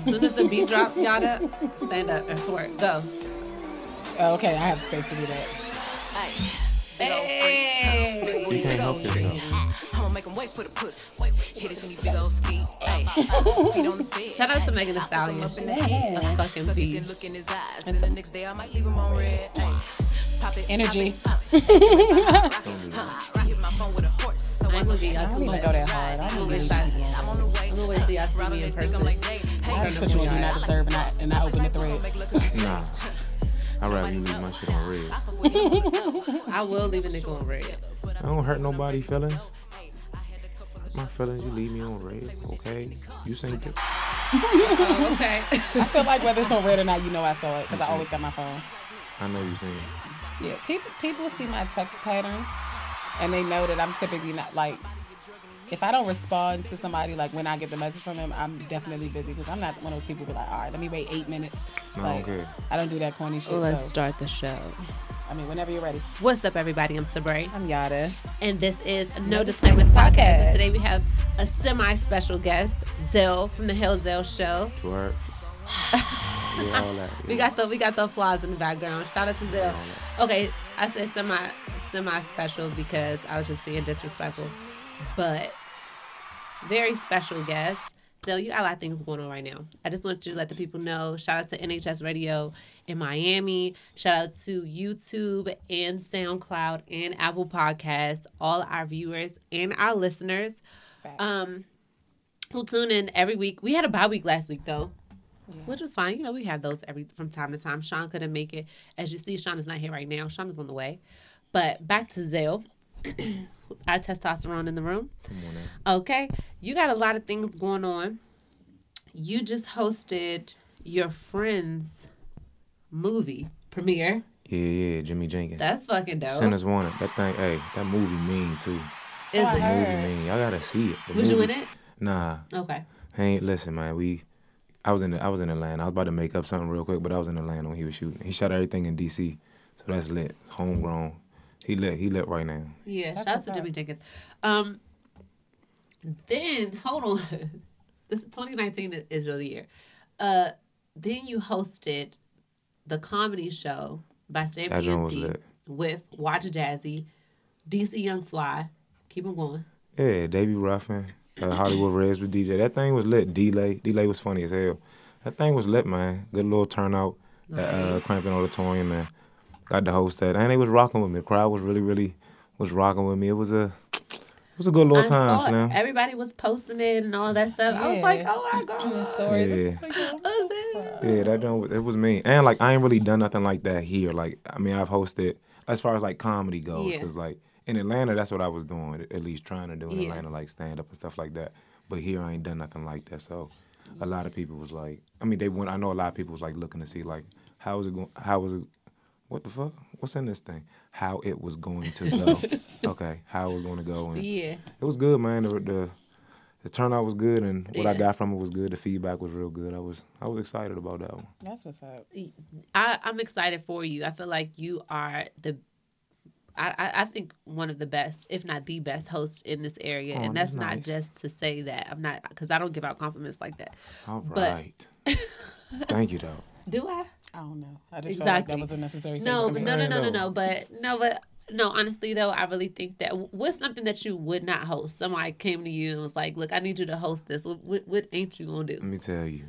soon as the beat drops, Yada, stand up and twerk. Go. Oh, okay, I have space to do that. Hey. You can't help yourself. I'ma make them wait for the puss. Hit it in these big old ski. Feet on the bed. Shout out to Megan Thee Stallion. A fucking beast. Look in his eyes. Then the next day I might leave him on red. Pop it. Energy. I hit my phone with a horse. So I ain't gonna get y'all I too don't even much. go that hard. I I'm don't gonna really wait do I'm on the way. I'm gonna wait till y'all see me in person. I just put you on Do Not Disturb and I open the thread. Nah. I'd rather you leave my shit on red. I will leave a nigga on red. I don't hurt nobody's feelings. My feelings, you leave me on red, okay? You seen it. Oh, okay. I feel like whether it's on red or not, you know I saw it because I always got my phone. I know you seen it. Yeah, people see my text patterns and they know that I'm typically not like, if I don't respond to somebody, like when I get the message from them, I'm definitely busy because I'm not one of those people who be like, all right, let me wait 8 minutes. No, Like, okay. I don't do that corny shit. Let's So, start the show. I mean, whenever you're ready. What's up, everybody? I'm Sabre. I'm Yada. And this is No Disclaimers Podcast. And today we have a semi-special guest, Zell from the Hell Zell Show. Twerk. Yeah, all that. Yeah. We got the applause in the background. Shout out to Zell. Okay, I said semi-special because I was just being disrespectful. But very special guest. Zell, you got a lot of things going on right now. I just want you to let the people know. Shout out to NHS Radio in Miami. Shout out to YouTube and SoundCloud and Apple Podcasts, all our viewers and our listeners who tune in every week. We had a bye week last week, though, which was fine. You know, we have those from time to time. Sean couldn't make it. As you see, Sean is not here right now. Sean is on the way. But back to Zell. Our testosterone in the room. Come on now. Okay. You got a lot of things going on. You just hosted your friend's movie premiere. Yeah, Jimmy Jenkins. That's fucking dope. Sinners Wanted. That thing, hey, that movie mean too. Is I it? heard. Movie mean. Y'all gotta see it. The Was you movie- in it? Nah. Okay. Hey, listen, man. I was in Atlanta. I was about to make up something real quick, but I was in Atlanta when he was shooting. He shot everything in DC, so that's lit. It's homegrown. He lit right now. Yeah, That's shout out what's to up. Jimmy Jenkins. Then, hold on. This 2019 is your year. Then you hosted the comedy show by Sam That joint was PNT lit. with Watch Jazzy, DC Young Fly. Keep him going. Yeah, Davey Ruffin, Hollywood Reds with DJ. That thing was lit. D-Lay was funny as hell. That thing was lit, man. Good little turnout at Nice. Crampton Auditorium, man. Got to host that. And they was rocking with me. The crowd was really was rocking with me. It was a good little I time, saw it. Slim. Everybody was posting it and all that stuff. I was like, oh my The God. stories. Yeah. I'm just like, oh, I'm so proud. Yeah, that joint, it was me. And, like, I ain't really done nothing like that here. Like, I mean, I've hosted, as far as, like, comedy goes. Yeah. Because, like, in Atlanta, that's what I was doing, at least trying to do in Yeah. Atlanta, like, stand-up and stuff like that. But here, I ain't done nothing like that. So, a lot of people was like, I mean, I know a lot of people was, like, looking to see, like, what the fuck? What's in this thing? How it was going to go. Okay, how it was going to go. And Yeah. it was good, man. The turnout was good, and what I Yeah. got from it was good. The feedback was real good. I was excited about that one. That's what's up. I'm excited for you. I feel like you are I think one of the best, if not the best host in this area. Oh, And that's that's not nice. just to say that. I'm not, because I don't give out compliments like that. All But- right. Thank you, though. Do I? I don't know. I just felt like Exactly. that was a necessary thing. No, for me. but honestly though, I really think that what's something that you would not host? Somebody came to you and was like, "Look, I need you to host this." What ain't you gonna do? Let me tell you.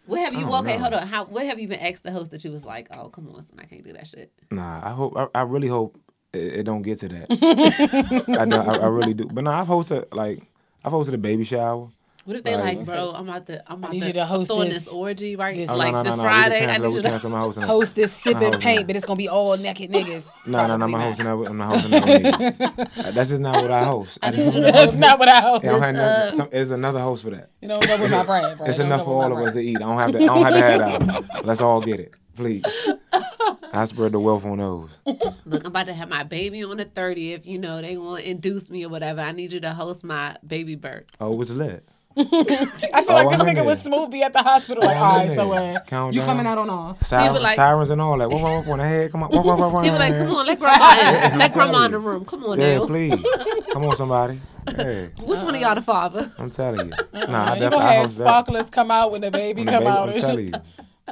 What have you? I don't Okay, know. hold on. What have you been asked to host that you was like, "Oh, come on, son, I can't do that shit." Nah, I really hope it don't get to that. I really do. But no, I've hosted a baby shower. What if they Right. like, bro? I'm about need you to host throwing this- this orgy right, this- Oh, like no, this no, Friday. We I need you to. cancel my hosting. Host this sipping hosting paint, that. but it's gonna be all naked niggas. No, I'm Probably not hosting that. I'm not hosting that. That's just not what I host. I need you to That's host not what I host. Yeah, I don't have no- there's another host for that. You don't go with my brand, bro. It's Don't enough go for with all my of us brand. to eat. I don't have to have that. Let's all get it, please. I spread the wealth on those. Look, I'm about to have my baby on the 30th. You know, they want to induce me or whatever. I need you to host my baby birth. Oh, it was lit. I feel Oh, like this I'm in nigga was there. smooth be at the hospital. Like, I'm all in right, so there. Count you down. coming out on all. Sirens and all that. Walk on the head. Come on. He be like, come on, let grandma in. Let grandma in the room. Come on Yeah, now. please. Come on, somebody. Yeah. Which one of y'all the father? I'm telling you. Nah, I You definitely gonna I have host that. sparklers come out when the baby When the come baby- out. I'm and telling shit.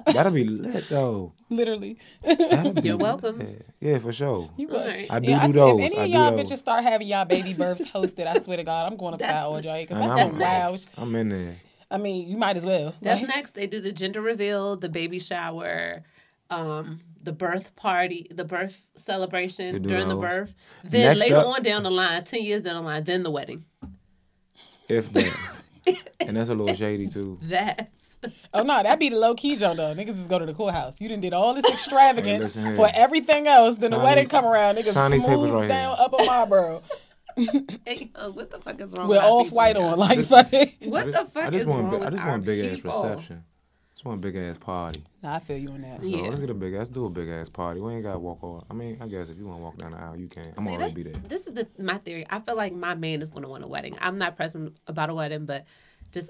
you. That'll be lit though. Literally. That'll be You're welcome. lit. Yeah, for sure. You All right. right. I do Yeah, do if those. any I of do y'all those. bitches start having y'all baby births hosted, I swear to God, I'm going upside all y'all because And that's I'm- some wild. I'm in there. I mean, you might as well. That's Like, next. They do the gender reveal, the baby shower, the birth party, the birth They celebration do during the those. birth. Then Next later up- on down the line, 10 years down the line, then the wedding. If that. And that's a little shady too. That's oh no, that'd be the low key joke though. Niggas just go to the courthouse. You done did all this extravagance listen here. for everything else. Then the Sign wedding these- come around, niggas sign these papers smooth right down here. Upper Marlboro hey, what the fuck is wrong with with our off people, white y'all? on. Like fuck it. What the fuck I just is want wrong I with just our want a big ass people? reception. Just want a big ass party. Nah, I feel you on that. So Yeah. let's get a big ass, do a big ass party. We ain't gotta walk all. I mean, I guess if you want to walk down the aisle, you can. I'm See, already be there. This is my theory. I feel like my man is going to want a wedding. I'm not pressing about a wedding, but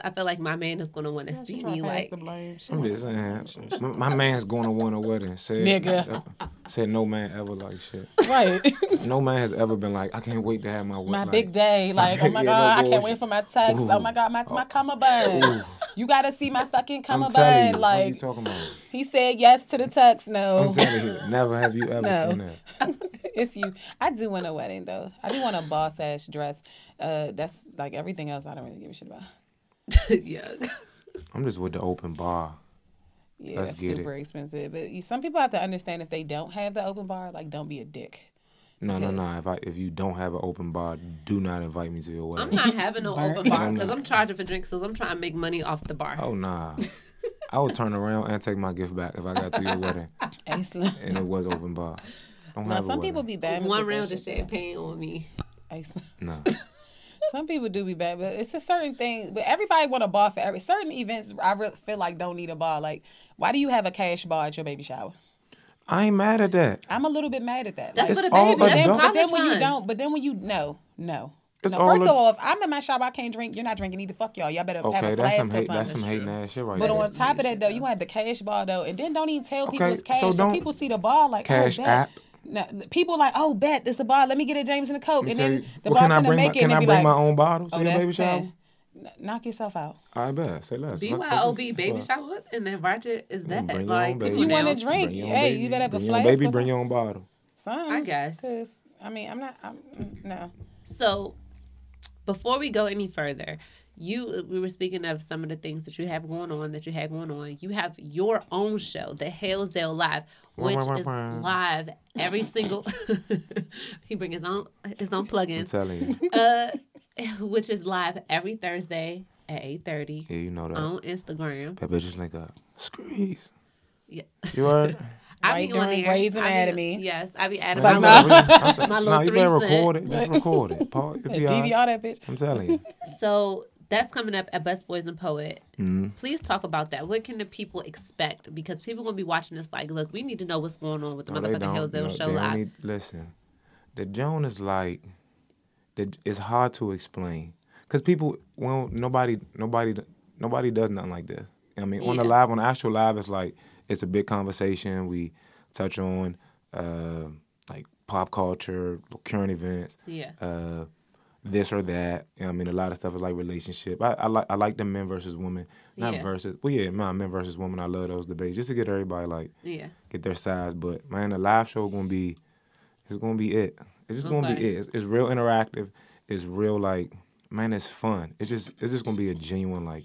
I feel like my man is going to want to see me like. I'm just saying, my man's going to want a wedding. Said, Nigga. Said no man ever like shit. Right. No man has ever been like, I can't wait to have my wedding. My like, big day. Like, oh my Yeah, no God, I can't bullshit. wait for my text. Ooh. Oh my God, my cummerbund. Ooh. You gotta see my fucking I'm telling you, cummerbund. what you Like, talking about? he said yes to the text. No. I'm telling you, never have you ever No. seen that. It's you. I do want a wedding though. I do want a boss ass dress. That's like everything else I don't really give a shit about. Yeah. I'm just with the open bar. Yeah, Let's that's get super expensive. But some people have to understand if they don't have the open bar, like don't be a dick. No. If you don't have an open bar, do not invite me to your I'm wedding. not having no Burn. open bar because I'm charging for drinks, so I'm trying to make money off the bar. Oh nah. I would turn around and take my gift back if I got to your wedding Excellent. and it was open bar. Don't Now have a some people wedding. be bad. One round of champagne on me. Excellent. No. Some people do be bad, but it's a certain thing. But everybody want a bar for certain events. I really feel like don't need a bar. Like, why do you have a cash bar at your baby shower? I ain't mad at that. I'm a little bit mad at that. That's Like, for the It's all baby. That's adult. for but then college when you fund. don't, but then when you no. It's No, all first ad- of all, if I'm in my shower, I can't drink. You're not drinking either. Fuck y'all. Y'all better have Okay, a that's flask some or hate. something. That's some hating ass shit right But there. on top of that, though, you want the cash bar though, and then don't even tell people Okay, it's cash, so so don't- people see the bar like Cash oh, bet. app. No, people like oh bet it's a bar. Let me get a James and a Coke, Let and me tell then you, the well, can I bartender bring make my, it can and I be bring like, my own bottle to oh, your that's baby shower? 10. Knock yourself out. I bet. Say less. BYOB baby shower and then ratchet is that Bring your like own come baby. If you on want now. to drink, Bring your own hey, baby. you better have a Bring your flask. own baby. or Bring your something. own bottle. Some, I guess. Cause I mean, no. So, before we go any further, we were speaking of some of the things that you have going on. You have your own show, The Hailsdale Live, which is live every single. He bring his own I'm plugins. telling you. Which is live every Thursday at 8:30 Yeah, you know that. on Instagram. That bitch just link up. Squeeze. Yeah. You heard? Right be on during there. Grey's I be- Anatomy. Yes, I be adding Like, my nah. my Nah, little you better 3 cent. record it. Just record it. Paul, it'll be all right. DVR that bitch. I'm telling you. So that's coming up at Best Boys and Poet. Mhm. Please talk about that. What can the people expect? Because people gonna be watching this like, look, we need to know what's going on with the No, they motherfucking don't. Hillsdale No, show they live. only- listen, the Joan is like, it's hard to explain. Because people, well, nobody does nothing like this. I mean, on the actual live, it's like, it's a big conversation. We touch on, like, pop culture, current events. Yeah. This or that. You know what I mean, a lot of stuff is like relationship. I like the men versus women, not Yeah. versus. Well, yeah, men versus women. I love those debates just to get everybody like Yeah. get their sides. But man, the live show it's gonna be it. It's just gonna be it. It's real interactive. It's real like man, it's fun. It's just gonna be a genuine like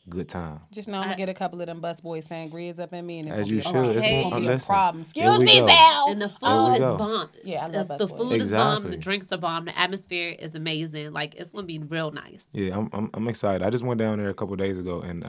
good time. Just know I'm gonna get a couple of them bus boys sangrias up in me, and it's As gonna you be should. a, It's it's gonna- gonna be a listen, problem. here Excuse we me, go. Sal. And the There food we is go. bomb. Yeah, I love the Busboys. food is bomb. Exactly. The drinks are bomb. The atmosphere is amazing. Like it's gonna be real nice. Yeah, I'm excited. I just went down there a couple days ago and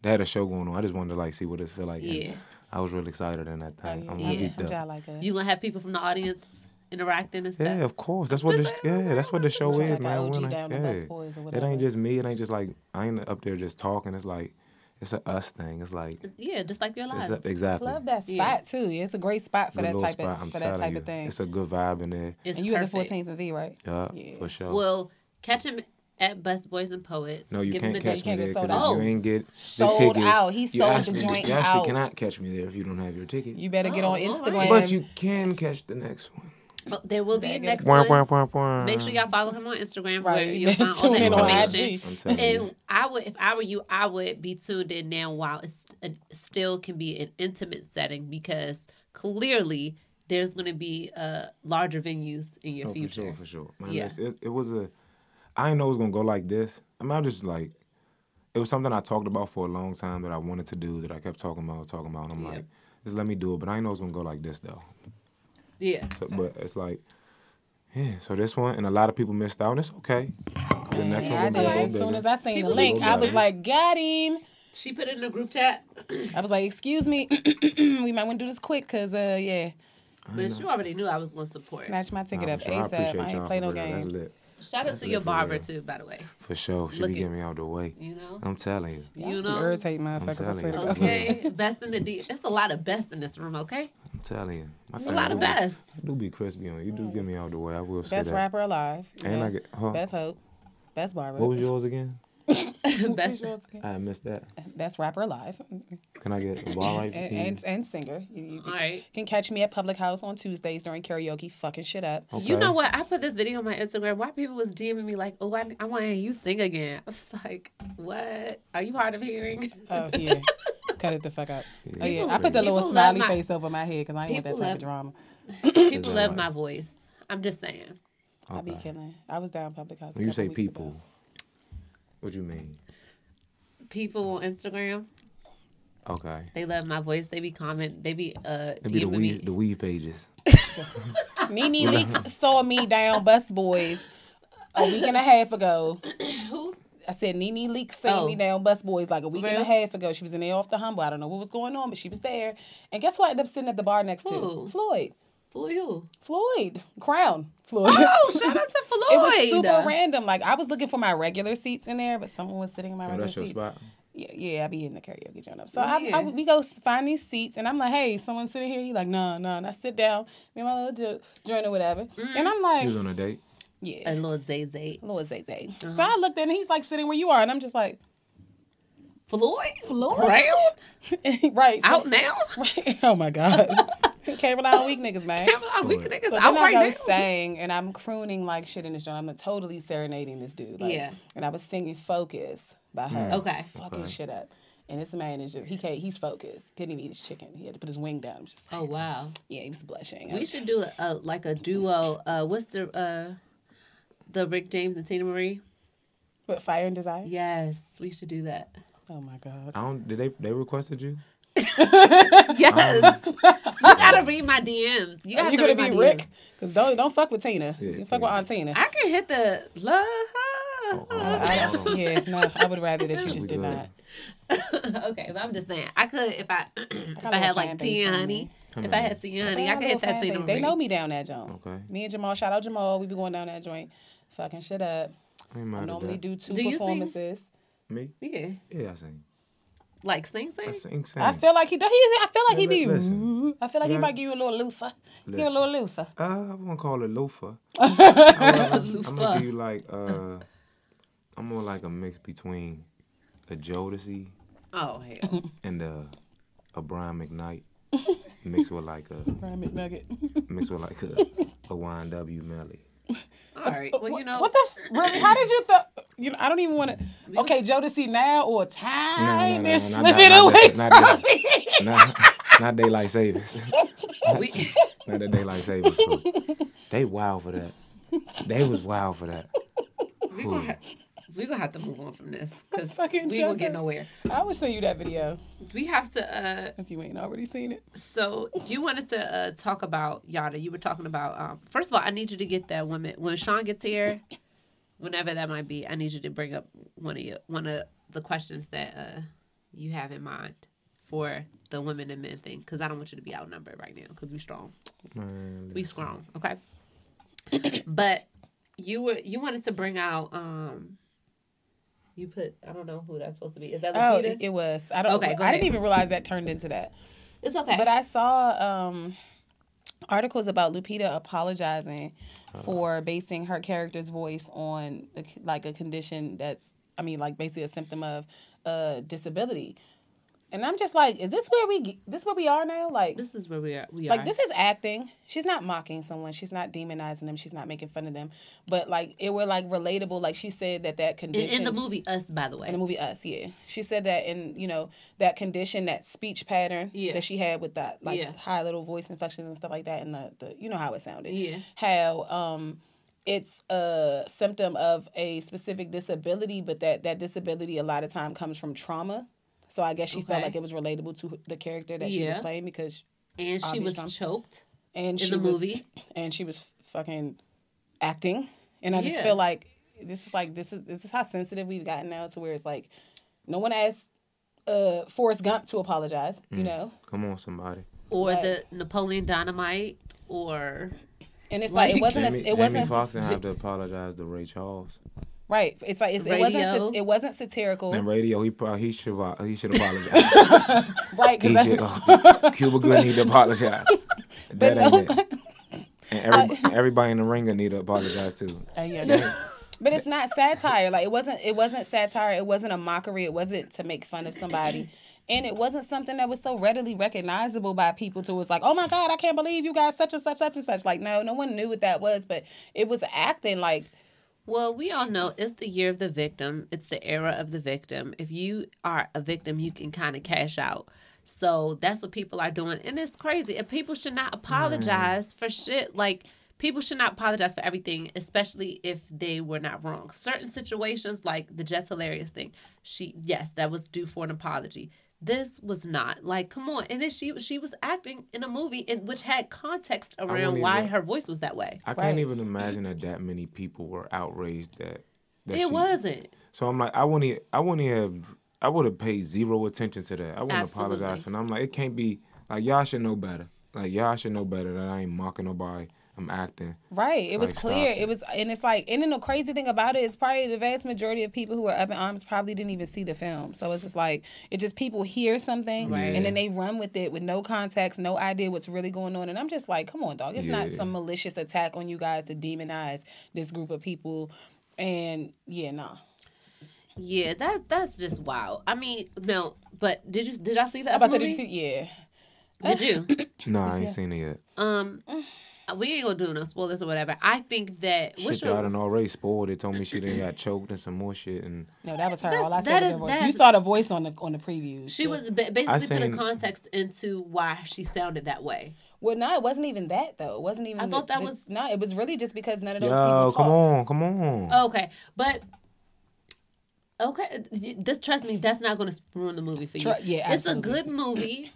they had a show going on. I just wanted to like see what it feel like. Yeah. And I was really excited in that thing. I'm yeah. really I'm geeked up. like that. You gonna have people from the audience interacting and stuff. Yeah, of course. That's what that's what the show Just is, like man. OG When down the yeah. Bus Boys or It whatever. ain't just me. It ain't just like I ain't up there just talking. It's like it's a us thing. It's like Yeah, just like your lives. exactly. Love that spot Yeah. too. Yeah, it's a great spot for Good that little type spot, I'm of telling you. thing. It's a good vibe in there. It's And you at the perfect. 14th and V, right? Yeah, Yeah. for sure. Well, catch him at Best Boys and Poets. No, you Give him can't the catch date. me there get sold because out. you ain't get the Sold tickets. out. He You sold the actually- joint You actually out. cannot catch me there if you don't have your ticket. You better get on Oh, all Instagram. right. But you can catch the next one. Oh, there will be a next Wah, one. wah, wah, wah. Make sure y'all follow him on Instagram Right. where you'll find all the Tune in on information. IG. I'm telling you. And I would, if I were you, I would be tuned in now while it's still can be an intimate setting because clearly there's going to be larger venues in your future. For sure. Man, Yeah. it was I didn't know it was going to go like this. I mean, I just like, it was something I talked about for a long time that I wanted to do that I kept talking about. And I'm like, just let me do it. But I didn't know it was going to go like this, though. Yeah. So, but it's like, yeah, so this one, and a lot of people missed out, and it's okay. The next Yeah, I one will did. be a little As soon bigger. as I seen People the link, just- I was like, got him. She put it in the group chat. I was like, excuse me, we might want to do this quick because, yeah, But you already knew I was going to support. snatch my ticket Nah, up for sure. I ASAP. appreciate I ain't y'all play no for real. That's games. Shout lit. out That's to lit your for barber, real. too, by the way. For sure. She Look be it. getting me out the way. You know? I'm telling you. Y'all You some know? irritating motherfuckers. I telling swear to you. God. Okay. Best in the D. It's a lot of best in this room, okay? I'm telling you. It's a lot of best. You do be crispy on. You do get me out the way. I will say Best that. rapper alive. And Yeah. I get. Huh? Best hope. Best barber. What was yours again? Best. I missed that. Best rapper alive. Can I get a bar right? And singer. You All right. can catch me at Public House on Tuesdays during karaoke, fucking shit up. Okay. You know what? I put this video on my Instagram. Why people was DMing me like, oh, I want to hear you sing again. I was like, what? Are you hard of hearing? Oh, yeah. Cut it the fuck out. Oh, yeah. People- I put the little people love smiley my- face over my head because I ain't want that people type of love- drama. People love my voice. I'm just saying. I be Okay. killing. I was down Public House. When you say weeks people, ago. what you mean? People on Instagram, Okay. they love my voice. They be comment. They be It be DMing the me. weed pages. Nene Leaks saw me down Bus Boys a week and a half ago. Who? I said Nene Leaks seen me down Bus Boys like a week and a Real? half ago. She was in there off the humble. I don't know what was going on, but she was there. And guess what? I ended up sitting at the bar next to Who? Floyd. Who you? Floyd. Crown. Floyd. Oh, shout out to Floyd. It was super random. Like I was looking for my regular seats in there, but someone was sitting in my Oh, regular that's your seats. spot. Yeah, I be in the karaoke joint up. So Yeah. we go find these seats, and I'm like, hey, someone sitting here. He like, no. And I sit down, me and my little joint or whatever. And I'm You like, was on a date. yeah, A little Zay. Lord Zay Zay. So I looked in, and he's like sitting where you are, and I'm just like, Floyd? Floyd? Crown? right. So, Out now? right. Oh my God. Caroline weak niggas, man. Caroline, we niggas So out then I right go now. sang, and I'm crooning like shit in this joint. I'm totally serenading this dude. Like, Yeah. And I was singing "Focus" by her. Okay. Fucking Okay. shit up. And this man is just he's focused. Couldn't even eat his chicken. He had to put his wing down. I'm just Oh, wow. yeah, he was blushing. We should do a duo. What's the Rick James and Tina Marie? What, Fire and Desire? Yes, we should do that. Oh my God. I don't. Did they requested you? Yes. You gotta read my DMs. You Are have you to gonna read be my Rick? DMs. Because don't fuck with Tina. Yeah, You fuck with Aunt Tina. I can hit the love. Yeah, no, I would rather that you just did good. not. Okay, but I'm just saying I could if I got a had little like fan base Tia on Honey. me. If I had Tia Honey, I could hit that Tina They Marie. know me down that joint. Okay. Me and Jamal, shout out Jamal. We be going down that joint, fucking shit up. I, ain't mad I at normally that. do 2 Do you sing? performances. Me? Yeah, Yeah, I sing. like sing. I sing. I feel like I feel like he be. Listen. I feel like he Yeah. might give you a little loofah. Give you a Listen. little loofah. I won't call it loafer. I'm gonna give you like I'm more like a mix between a Jodeci Oh hell. and a Brian McKnight mixed with like a Brian McNugget. YNW Melly. All right. Well, you know. What the? Really? How did you I don't even want to. Okay, Jodeci now or time is slipping away from me. Not daylight savings. We, Not the daylight savings. Crew. They wild for that. They was wild for that. we gonna have to move on from this because Fucking we won't get Joseph. nowhere. I would send you that video We have to. if you ain't already seen it. So you wanted to talk about Yada. You were talking about. First of all, I need you to get that woman when Sean gets here, whenever that might be. I need you to bring up one of the questions that you have in mind for the women and men thing, because I don't want you to be outnumbered right now because we strong. Man, We strong, okay? But you wanted to bring out. You put, I don't know who that's supposed to be. Is that Oh, Lupita? it was. I don't. Okay, go I didn't ahead. even realize that turned into that. It's okay. But I saw articles about Lupita apologizing for basing her character's voice on like a condition that's, I mean, like basically a symptom of disability. And I'm just like, is this where we are now? Like, This is where we are. like, this is acting. She's not mocking someone. She's not demonizing them. She's not making fun of them. But, like, it were, like, relatable. Like, she said that condition. In the movie Us, by the way. In the movie Us, yeah. She said that that condition, that speech pattern that she had with that, like, high little voice inflections and stuff like that. And the you know how it sounded. Yeah. How, it's a symptom of a specific disability, but that disability a lot of time comes from trauma. So I guess she felt like it was relatable to the character that she was playing because... And she was choked in the movie. And she was fucking acting. And I just feel like this is how sensitive we've gotten now to where it's like no one asked Forrest Gump to apologize, you know? Come on, somebody. Or the Napoleon Dynamite or... And it's like it wasn't Jamie Foxx didn't have to apologize to Ray Charles. Right. It's like it wasn't satirical. And Radio, he should apologize. Right. Cuba Gooding need to apologize. That ain't it. And everybody in the ring need to apologize too. But it's not satire. Like it wasn't satire. It wasn't a mockery. It wasn't to make fun of somebody. And it wasn't something that was so readily recognizable by people to was like, oh my God, I can't believe you guys such and such, such and such. Like, no one knew what that was, but it was acting like. Well, we all know it's the year of the victim. It's the era of the victim. If you are a victim, you can kind of cash out. So that's what people are doing. And it's crazy. And people should not apologize for shit. Like, people should not apologize for everything, especially if they were not wrong. Certain situations, like the Just Hilarious thing, that was due for an apology. This was not. Like, come on. And then she was acting in a movie which had context around why her voice was that way. I can't even imagine that many people were outraged that it wasn't. So I'm like, I would have paid zero attention to that. I wouldn't apologize. And I'm like, it can't be, like, y'all should know better. Like, y'all should know better that I ain't mocking nobody. I'm acting. Right. It was clear. It was, and it's like, and then the crazy thing about it is probably the vast majority of people who are up in arms probably didn't even see the film. So it's just like, people hear something and then they run with it with no context, no idea what's really going on. And I'm just like, come on, dog. It's not some malicious attack on you guys to demonize this group of people. And nah. Yeah, that's just wild. I mean, no, but did y'all see that movie? Did you see? Yeah. Did you? No, I ain't seen it yet. We ain't gonna do no spoilers or whatever. I think that shit y'all done already spoiled. They told me she done got choked and some more shit. And no, that was her. All I said was her voice. You saw the voice on the previews. She was basically put a context into why she sounded that way. Well, no, it wasn't even that though. It wasn't even. I thought that was no. It was really just because none of those people talked. Come on. Okay, but. Okay, just trust me. That's not going to ruin the movie for you. Yeah, absolutely. It's a good movie.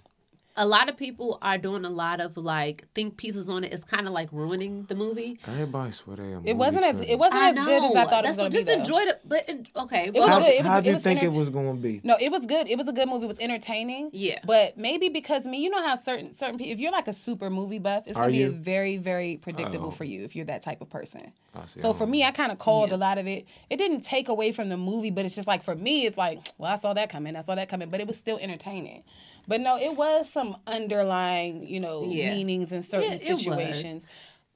A lot of people are doing a lot of like think pieces on it. It's kind of like ruining the movie. Everybody swear they are. It wasn't as good as I thought it was going to be. Just enjoyed it, but okay. It was good. How did you think it was going to be? No, it was good. It was a good movie. It was entertaining. Yeah. But maybe because you know how certain people, if you're like a super movie buff, it's going to be very, very predictable for you if you're that type of person. So for me, I kind of called a lot of it. It didn't take away from the movie, but it's just like for me, it's like, well, I saw that coming, but it was still entertaining. But no, it was some underlying, meanings in certain situations.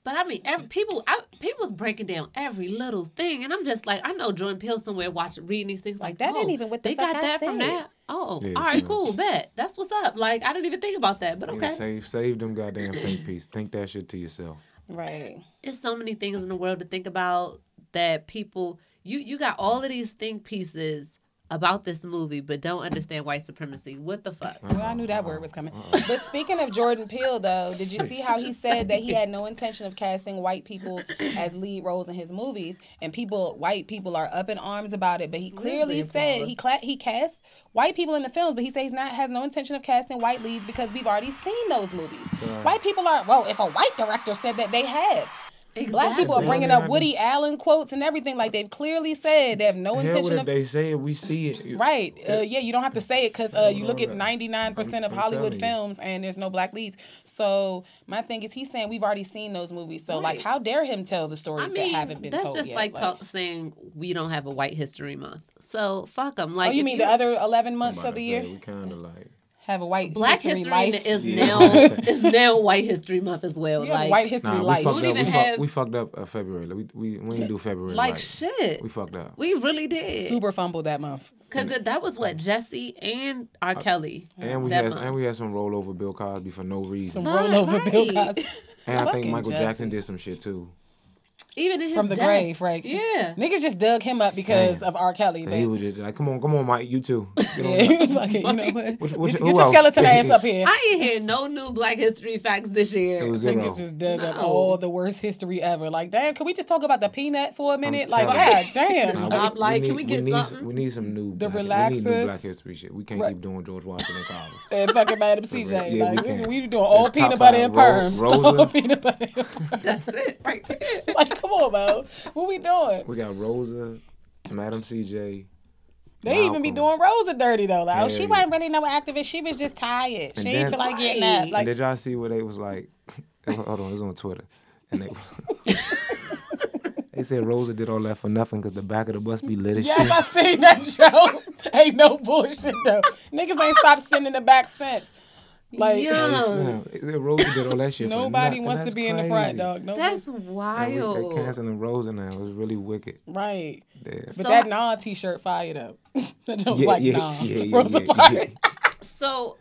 But I mean, people was breaking down every little thing, and I'm just like, I know Jordan Peele somewhere reading these things like that ain't even what the fuck got that from that. Oh, yeah, all right, cool, bet that's what's up. Like I didn't even think about that, but okay. Save them goddamn think piece. Think that shit to yourself. Right. There's so many things in the world to think about that people. You got all of these think pieces about this movie, but don't understand white supremacy. What the fuck? Well, I knew that word was coming. But speaking of Jordan Peele, though, did you see how he said that he had no intention of casting white people as lead roles in his movies, and white people are up in arms about it? But he clearly said he casts white people in the films, but he says has no intention of casting white leads because we've already seen those movies. Sorry. White people are if a white director said that, they have. Exactly. Black people are bringing up Woody Allen quotes and everything. Like they've clearly said they have no intention of. They say it, we see it. Right. You don't have to say it because you look at 99% of Hollywood films and there's no black leads. So my thing is he's saying we've already seen those movies. So like, how dare him tell the stories that haven't been told yet? That's just like saying we don't have a White History Month. So fuck them. Like, you mean the other 11 months of the year? We kind of like. have a white Black history history life. is now White History Month as well. You have Like white history life. We fucked up February. We didn't do February. like right. shit. We fucked up. We really did. Super fumbled that month. Because that was what Jesse and R. Kelly. And we that had month. some rollover Bill Cosby for no reason. Some rollover Bill right. Cosby. And I think Fucking Michael Jesse. Jackson did some shit too. Even in his From the death. grave, right? Yeah. Niggas just dug him up because of R. Kelly. And But he was just like, come on, Mike, you too. Get on yeah, up. fuck it, you know what? Who Get your else? skeleton ass up here. I ain't hear no new Black History facts this year. It was zero. Niggas just dug up No. all the worst history ever. Like, damn, can we just talk about the peanut for a minute? Like, telling god damn. Nah, Stop, like, can we get something? We need some new. The we need relaxer. new Black History shit. We can't Right. keep doing George Washington Carver. And fucking Madam CJ. Yeah, we like, can. we doing all It's top peanut butter five. and perms. Rosa. All peanut butter and perms. That's it. Right there. Like, come on, Mo. What we doing? We got Rosa, Madam CJ. They even be doing Rosa dirty, though. Like, oh, she Hell wasn't really no activist. She was just tired. And She didn't then- feel like getting Right. up. Like, And did y'all see where they was like? Hold on, it was on Twitter, and they said Rosa did all that for nothing because the back of the bus be lit as yes, shit. I seen that show. Ain't no bullshit, though. Niggas ain't stopped sitting in the back since. Like, Yo. They said Rosa did all that shit. nobody for wants nothing. to be in the That's front, crazy. dog. Nobody. That's And wild. they canceling Rosa now. It was really wicked. Right. Yeah. But So- that Nah t-shirt fired up. That joke was Yeah, like, yeah, nah. yeah, Rosa yeah. Parks. So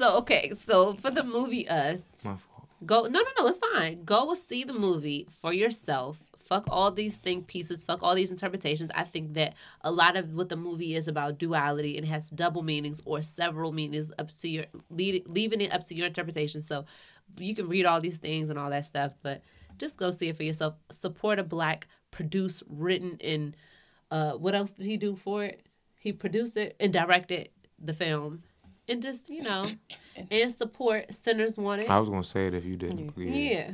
okay. So for the movie Us, My fault. go. No, it's fine. Go see the movie for yourself. Fuck all these think pieces. Fuck all these interpretations. I think that a lot of what the movie is about duality and has double meanings or several meanings up to your leaving it up to your interpretation. So you can read all these things and all that stuff, but just go see it for yourself. Support a Black produced, written, and what else did he do for it? He produced it and directed the film, and just and support Sinners Want It. I was gonna say it if you didn't. Yeah,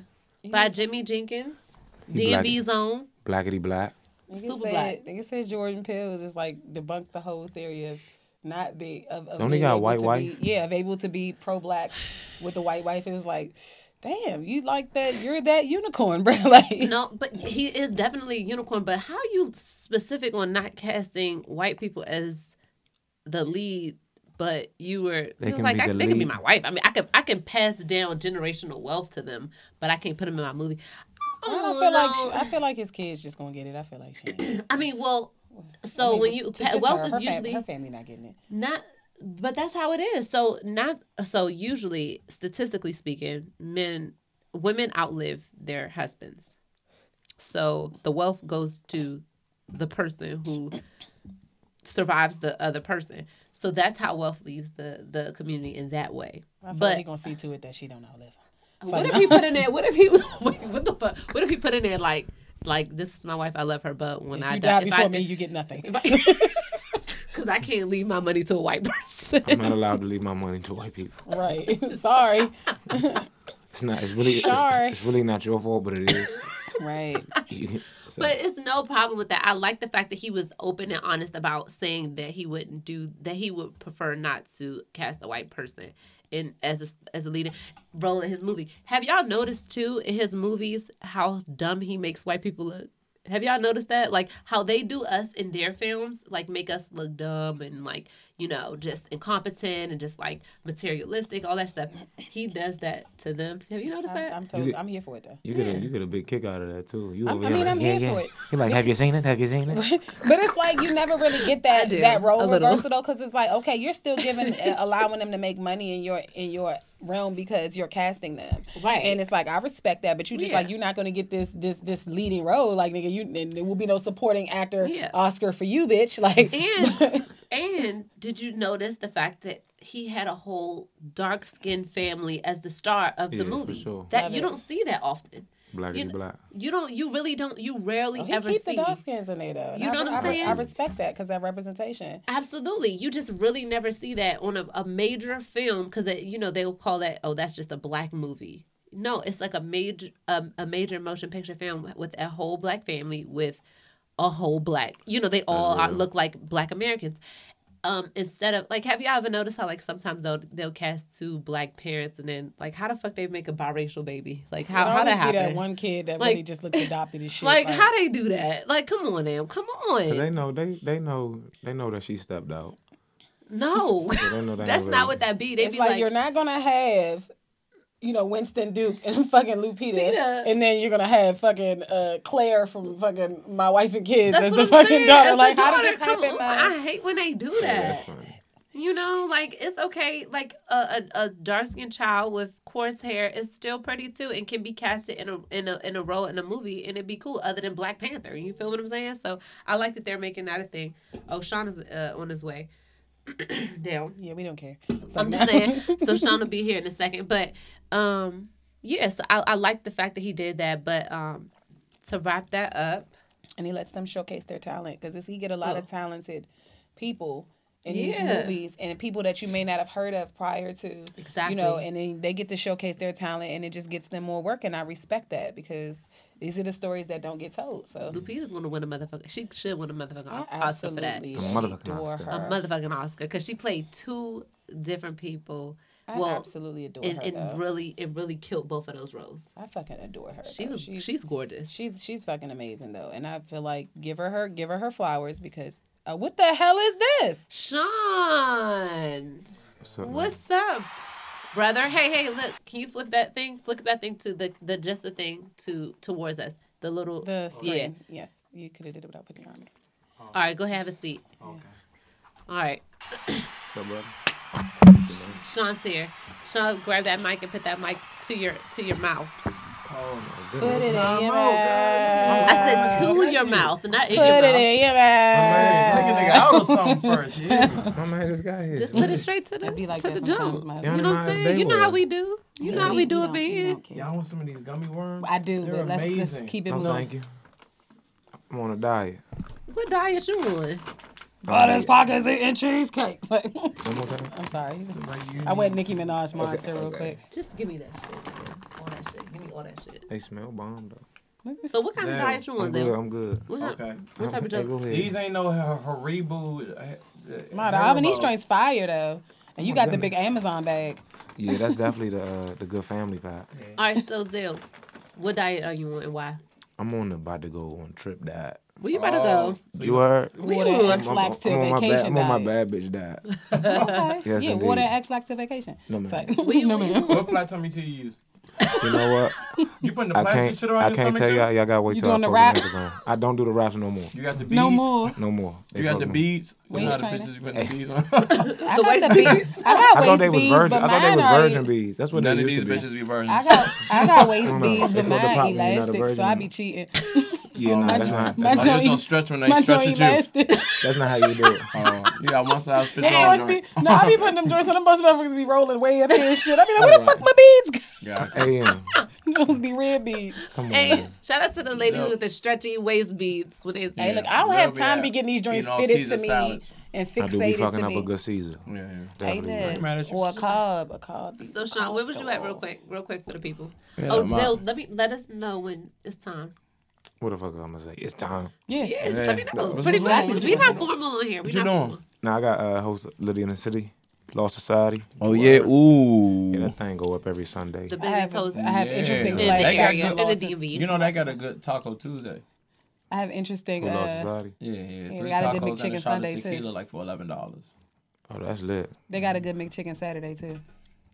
by Jimmy Jenkins. He black. DMV's on. Blackity black. Super Black. Nigga said Jordan Peele just like debunked the whole theory of not be of Don't he being got a able white to wife? be, of able to be pro-Black with a white wife. It was like, damn, you like that? You're that unicorn, bro. Like, No, but he is definitely a unicorn. But how you specific on not casting white people as the lead? But you were They can like, be the they can be lead. my wife. I mean, I can pass down generational wealth to them, but I can't put them in my movie. I feel like his kid's just gonna get it. I feel like she ain't. I mean, well, so when you Just wealth her, is her usually her family not getting it. not, but that's how it is. So usually, statistically speaking, women outlive their husbands. So the wealth goes to the person who survives the other person. So that's how wealth leaves the community in that way. I feel But like he gonna see to it that she don't outlive him. what if he put in there? What if he? What the fuck? What if he put in there like this is my wife, I love her, but when If I you die die before me, you get nothing. because I can't leave my money to a white person. I'm not allowed to leave my money to white people. Right. Sorry. It's not. It's really. Sorry. It's really not your fault, but it is. Right. So, But it's no problem with that. I like the fact that he was open and honest about saying that he wouldn't do that. He would prefer not to cast a white person in as a leader role in his movie. Have y'all noticed too in his movies how dumb he makes white people look? Have y'all noticed that? Like how they do us in their films, like make us look dumb and like, just incompetent and just like materialistic, all that stuff. He does that to them. Have you noticed that? I'm here for it though. you get a big kick out of that too. You I'm over here like, here for it. You're like, have you seen it? Have you seen it? But it's like you never really get I do, that role a little. reversal though, because it's like, okay, you're still allowing them to make money in your realm because you're casting them, Right. And it's like I respect that, but you just like you're not going to get this leading role, like nigga, and there will be no supporting actor Oscar for you, bitch. Like, and did you notice the fact that he had a whole dark skinned family as the star of the movie? For sure. That you don't see that often. Blackity black. You rarely he ever keep see. the dark skins in there though. You know what I'm saying? I respect that because that representation. Absolutely. You just really never see that on a major film because, they'll call that, oh, that's just a black movie. No, it's like a major motion picture film with a whole black family with a whole black, they all look like Black Americans. Instead of like, have you ever noticed how like sometimes they'll cast two black parents and then like how the fuck they make a biracial baby? Like how that happen? That one kid that really just looks adopted as shit. Like how they do that? Like come on now, come on. They know that she stepped out. No, So they know they that's ain't not ready. what that be. They It's be like you're not gonna have, Winston Duke and fucking Lupita, and then you're gonna have fucking Claire from fucking My Wife and Kids that's as what the I'm fucking saying. daughter. As Like, the how daughter, did this come happen, on. man? I hate when they do Yeah, that. that's funny. Like it's okay. Like a dark skinned child with coarse hair is still pretty too, and can be casted in a role in a movie, and it'd be cool. Other than Black Panther, you feel what I'm saying? So I like that they're making that a thing. Oh, Sean is on his way down. Yeah, we don't care. I'm just saying. So Sean will be here in a second, but yes, I like the fact that he did that. But to wrap that up, And he lets them showcase their talent because he get a lot of talented people in these Yeah. movies and people that you may not have heard of prior to. Exactly. And then they get to showcase their talent and it just gets them more work. And I respect that because these are the stories that don't get told. So Lupita's gonna win a motherfucker. She should win a motherfucking I Oscar for that. absolutely motherfucking adore Oscar. A her. motherfucking Oscar because she played two different people. I absolutely adore her. And though. it really killed both of those roles. I fucking adore her. She's gorgeous. She's fucking amazing though, and I feel like give her her flowers because what the hell is this? Sean, What's up, man? what's up, brother? Hey, look, can you flip that thing? Flip that thing to the just the thing towards us. The little The screen. Yeah. Yes, you could have did it without putting your arm in. All right, go have a seat. Okay. All right, What's up, brother? Sean's here. Sean, grab that mic and put that mic to your mouth. Oh, my Put it in goodness. your mouth. I said to your mouth, not in Put your it mouth. in your Take a mouth. nigga out or something first. Yeah. My man just got here. Just put it straight to the It'd be like to that the sometimes, jump. my Yeah, You know what I'm Nice saying? day You know how was. we do. You know how we do up in here. Y'all want some of these gummy worms? I do, They're but let's amazing. keep it No, moving. thank you. I'm on a diet. What diet you on? Butters, pockets, eating cheesecake. One more time. I'm sorry. Like you I went Nicki Minaj monster real quick. Just give me that shit, man. All that shit. Give me all that shit. They smell bomb though. So what kind of Damn. diet you on, I'm then? good. I'm good. What type, Okay. what type of Hey, joke? go ahead. These ain't no Haribo. My the Albany joint's fire though, and you got the big Amazon bag. Yeah, that's definitely the good family pack. All right, so Zell, what diet are you on and why? I'm about to go on trip diet. Where you about to go? You heard? Water on- and X-Lax I'm on my vacation I'm on my diet. bad bitch diet. Okay. Yes, yeah, indeed. water and X-Lax vacation. No, man. It's like, you- no man. What flat tummy tea you use? You know what? You putting the I plastic can't. shit around I your can't stomach tell too? y'all. Y'all gotta wait You till I doing the post on raps? Instagram. I don't do the raps no more. You got the beads? No more. No more. They You got fuck the me. beads? You know Waist how the trainer? bitches be putting the beads on? I got the beads. I I got thought waist they was beads, virgin. but I thought they mine was are. virgin beads. That's what None they of used these to be. bitches be virgins. I got waist No, beads, but it's what the mine problem, you're not a elastic, so virgin. I be cheating. Yeah, nah, that's not. my Oh, joint- you don't stretch when they My stretch joint at you. elastic. That's not how you do it. You got one size fits Them all joints be, joint. no, I be putting them joints on them bus motherfuckers be rolling way up here and shit. I be like, where the fuck my beads Yeah. AM. go? Those be red beads. Come on. Hey, man. shout out to the ladies So- with the stretchy waist beads. When they Hey, look, I don't have They'll time to be be getting these joints eating all fitted Caesar to me salads. and I do be fixated fucking to up a me. good Caesar. Yeah. Hey, Definitely. that. Man, it's Or a just- cob. So Sean, where was you at real quick for the people? Yeah, Oh, my- Zell, let us know when it's time. What the fuck I'm gonna say? It's time. Yeah. Yeah, just let me know. What's Pretty wrong much. with We you? not formal on here. We What you not doing? formal. Now I got host Lydia in the City, Law Society. Oh, yeah. Yeah, Ooh. that thing go up every Sunday. The I biggest have, host I have Yeah. interesting in the They got area, good in the losses. DMV. You know, they got a good Taco Tuesday. I have interesting. Who Law Society? Yeah. they 3 got a good tacos and McChicken a shot Sunday, of too. tequila like for $11. Oh, that's lit. They got a good McChicken Saturday too.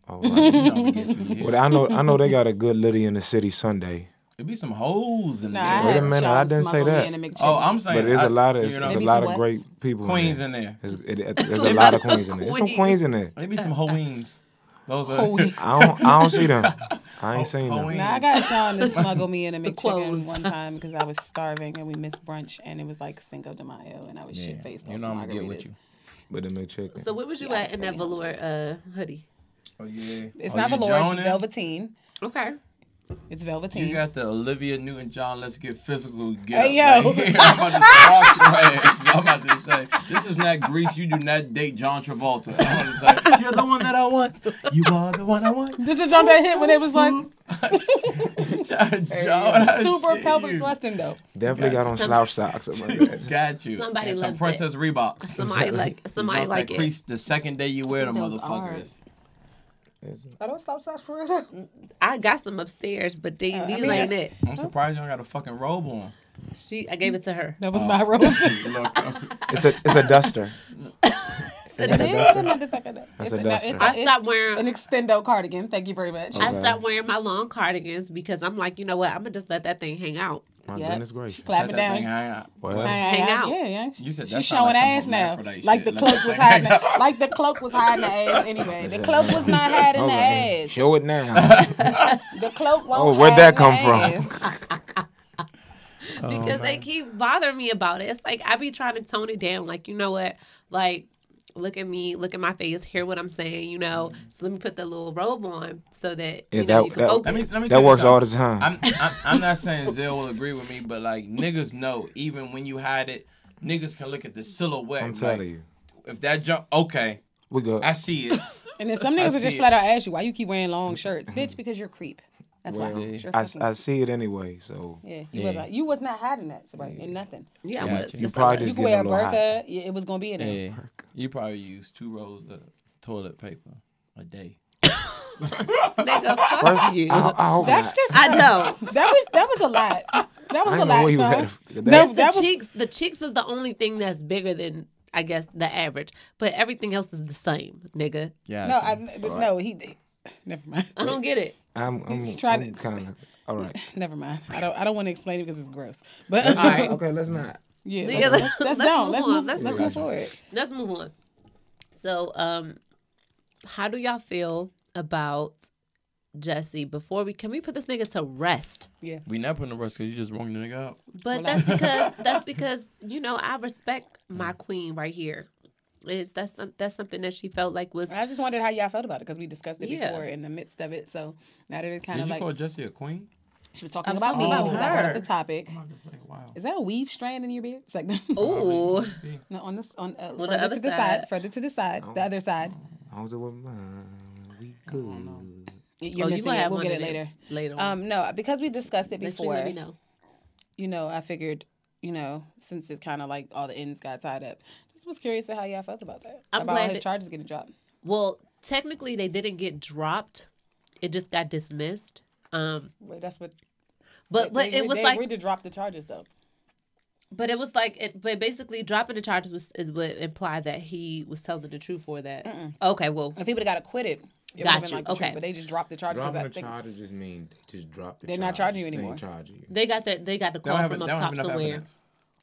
Oh, You right. know we get you here. But I know they got a good Lydia in the City Sunday. It be some hoes in Nah, there. I Wait a had minute, Sean I didn't say smuggle me that. in a McChicken. Oh, I'm saying. But there's a lot of you know, Maybe a lot some of what? great people. queens in in there. There's a lot of queens in there. There's some queens in there. Maybe some hoeings. Those are. Hoey. I don't see them. I ain't seen them. Hoeing. Nah, I got Sean to smuggle me in a clothes. McChicken one time because I was starving and we missed brunch and it was like Cinco de Mayo and I was shit faced. You know I'm gonna get with you. But they make chicken. So where was you at in that velour hoodie? Oh yeah. It's Oh, not you velour, it's joning? velveteen. Okay. It's You velveteen. got the Olivia Newton-John, let's get physical. Hey, up yo. right here. I'm about to spark your ass. I'm about to say, this is not Grease. You do not date John Travolta. I'm about to say, you're the one that I want. You are the one I want. This is John that hit when it was like John, super shit, pelvic you. thrusting though. Definitely got on slouch socks. Something like that. Got you. Somebody and some loves Princess Reeboks. Somebody like That it. crease the second day you wear them Those motherfuckers. I don't stop socks for it. I got some upstairs, but these mean, ain't it. I'm surprised you don't got a fucking robe on. I gave it to her. That was my rose. It's a duster. a It is a motherfucker dust. That's It's a duster. I stopped wearing. an extendo cardigan. Thank you very much. I stopped wearing my long cardigans because I'm like, you know what? I'm gonna just let that thing hang out. My Yep. goodness gracious. She clapping That thing down. hang out. Well, Hang out. Yeah. You said that She's sound showing like ass some now. hermaphrodite Like shit. the Let cloak that was thing hang hiding. Like the cloak was hiding the ass anyway. The cloak was not hiding the okay. ass. Show it now. The cloak won't. Oh, where'd that come hide from? the ass. Because they keep bothering me about it. It's like I be trying to tone it down. Like, you know what? Like, look at me, look at my face, hear what I'm saying, you know. So let me put the little robe on so that you know you can focus. Let me That tell you works all the something. time. I'm not saying Zell will agree with me, but like niggas know, even when you hide it, niggas can look at the silhouette. I'm like, telling you. If that jump, okay, We go. I see it. And then some niggas will see just it. flat out ask you why you keep wearing long shirts, bitch, because you're a creep. That's why. Well, You're I fucking- see it anyway, so. yeah, you was not hiding that, right? And nothing. Yeah, Yeah, but you it's probably like- You just could wear a getting a little burqa. Yeah, it was gonna be in there. Yeah, you probably use 2 rolls of toilet paper a day. nigga, fuck you. I hope That's not. just. I don't. That was a lot. That was I a didn't know lot. where he was Sean. at. No, The that was. cheeks, the cheeks is the only thing that's bigger than I guess the average, but everything else is the same, nigga. Yeah. No, he. Never mind. I don't get it. I'm trying to- kind of. All right. Never mind. I don't want to explain it because it's gross. But All right. Okay, let's not. yeah, Yeah, let's let's don't. move Let's on. move. Let's Let's move move forward. Let's move on. So, how do y'all feel about Jesse? Before can we put this nigga to rest? We never put in the rest because you just wrong the nigga out. But that's because you know I respect my queen right here. That's something that she felt like was. I just wondered how y'all felt about it because we discussed it Yeah. before in the midst of it. So now that it's kind Did of you like call Jessie a queen? she was talking I'm about me talking about because I brought her. up the topic. I'm just like, wow. Is that a weave strand in your beard? It's like Ooh, no, on this on the further other to the side. side, further to the side, the other side. How's it with mine? We good. You're you missing gonna it. have We'll one get of it them later. later on. No, because we discussed it Make sure before. you let me know. You know, I figured, you know, since it's kind of like all the ends got tied up, just was curious to how y'all felt about that. I'm about glad all his that- charges getting dropped. Well, technically they didn't get dropped; it just got dismissed. Wait, that's what. But it was they like, agreed to drop the charges though. but it was like, but basically dropping the charges it would imply that he was telling the truth for that. Okay, well, If he would have got acquitted, it Got would have been you. like the Okay. truth, but they just dropped the charges because Dropping I the think charges just mean they just dropped the They're charges. not charging you They anymore. ain't charging you. they got the They call don't have, from they up don't have top enough somewhere. evidence.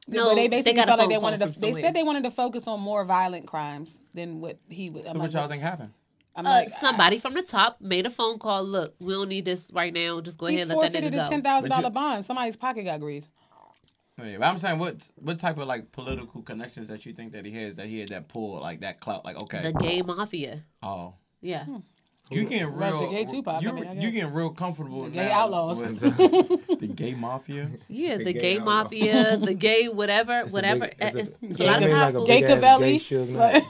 but No, they basically got a felt like phone they call wanted to. from They somewhere. said they wanted to focus on more violent crimes than what he would. So what y'all think happened? I'm like, Somebody from the top made a phone call. Look, we don't need this right now. Just go he ahead and let that forfeited a nigga go. $10,000 bond. Somebody's pocket got greased. Yeah, but I'm saying what type of like political connections that you think that he has, that he had that pull, like that clout, like okay. The gay mafia. Oh. Yeah. You getting That's real the gay Tupac, You, I mean, I you guess. getting real comfortable The gay now outlaws. with the gay mafia. Yeah, The the gay gay outlaw. mafia, the gay whatever, It's a whatever. big- it's a- It's it's a a lot of big- like a powerful. Gay big ass Cavelli. gay Suge Knight.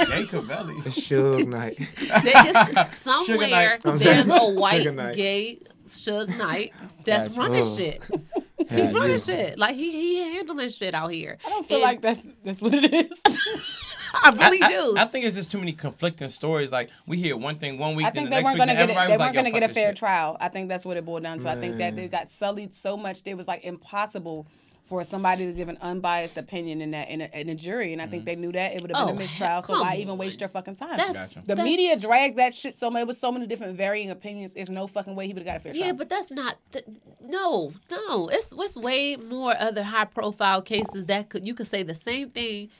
Gay Cavelli. It's Suge Knight. Somewhere Knight. there's a white Sugar Knight. gay Suge Knight that's Gotcha. running Oh. shit. He Yeah, running yeah. shit. Like he handling shit out here. I don't feel And like that's what it is. I really do. I think it's just too many conflicting stories. Like we hear one thing one week, I then think the they next weren't week, gonna then get it. everybody They was weren't like, gonna yo, get fuck a this fair shit. trial. I think that's what it boiled down to. I think that they got sullied so much. It was like impossible for somebody to give an unbiased opinion in that in a jury, and I think they knew that it would have been a Oh, mistrial. So come why even on. waste your fucking time? That's, Gotcha. The that's- media dragged that shit so much. It was so many different varying opinions. There's no fucking way he would have got a fair Yeah, trial. but that's not. No. It's way more other high profile cases that you could say the same thing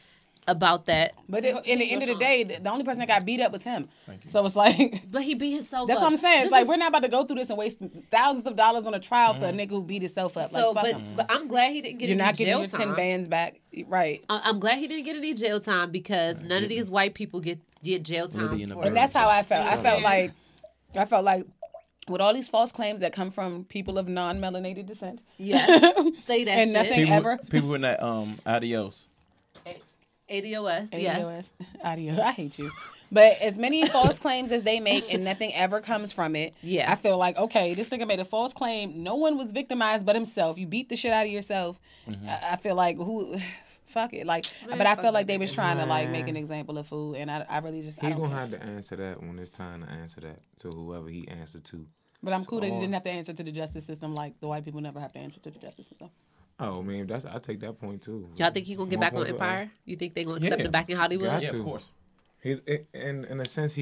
about that. But in the end of the day, the only person that got beat up was him. So it's like. But he beat himself That's up. what I'm saying. It's This like is- we're not about to go through this and waste thousands of dollars on a trial for a nigga who beat himself up. So, Like, fuck him. but I'm glad he didn't get You're any not getting jail your time. 10 bands back, right? I'm glad he didn't get any jail time because none of these white people get jail time. Liddy and the For Birds. And that's how I felt. I felt like with all these false claims that come from people of non-melanated descent, yes, say that And shit. nothing- People, ever. people in that adios. ADOS, yes. Audio. I hate you. But as many false claims as they make and nothing ever comes from it, Yeah. I feel like, okay, this nigga made a false claim. No one was victimized but himself. You beat the shit out of yourself. I feel like fuck it. Like, but I feel like they was trying to like make an example of food, and I really just I He don't gonna care. have to answer that when it's time to answer that to whoever he answered to. But I'm cool that he didn't have to answer to the justice system like the white people never have to answer to the justice system. Oh man, I take that point too. Y'all think he gonna get back on Empire? You think they gonna accept Yeah. him back in Hollywood? Got Yeah, to. of course. In a sense, I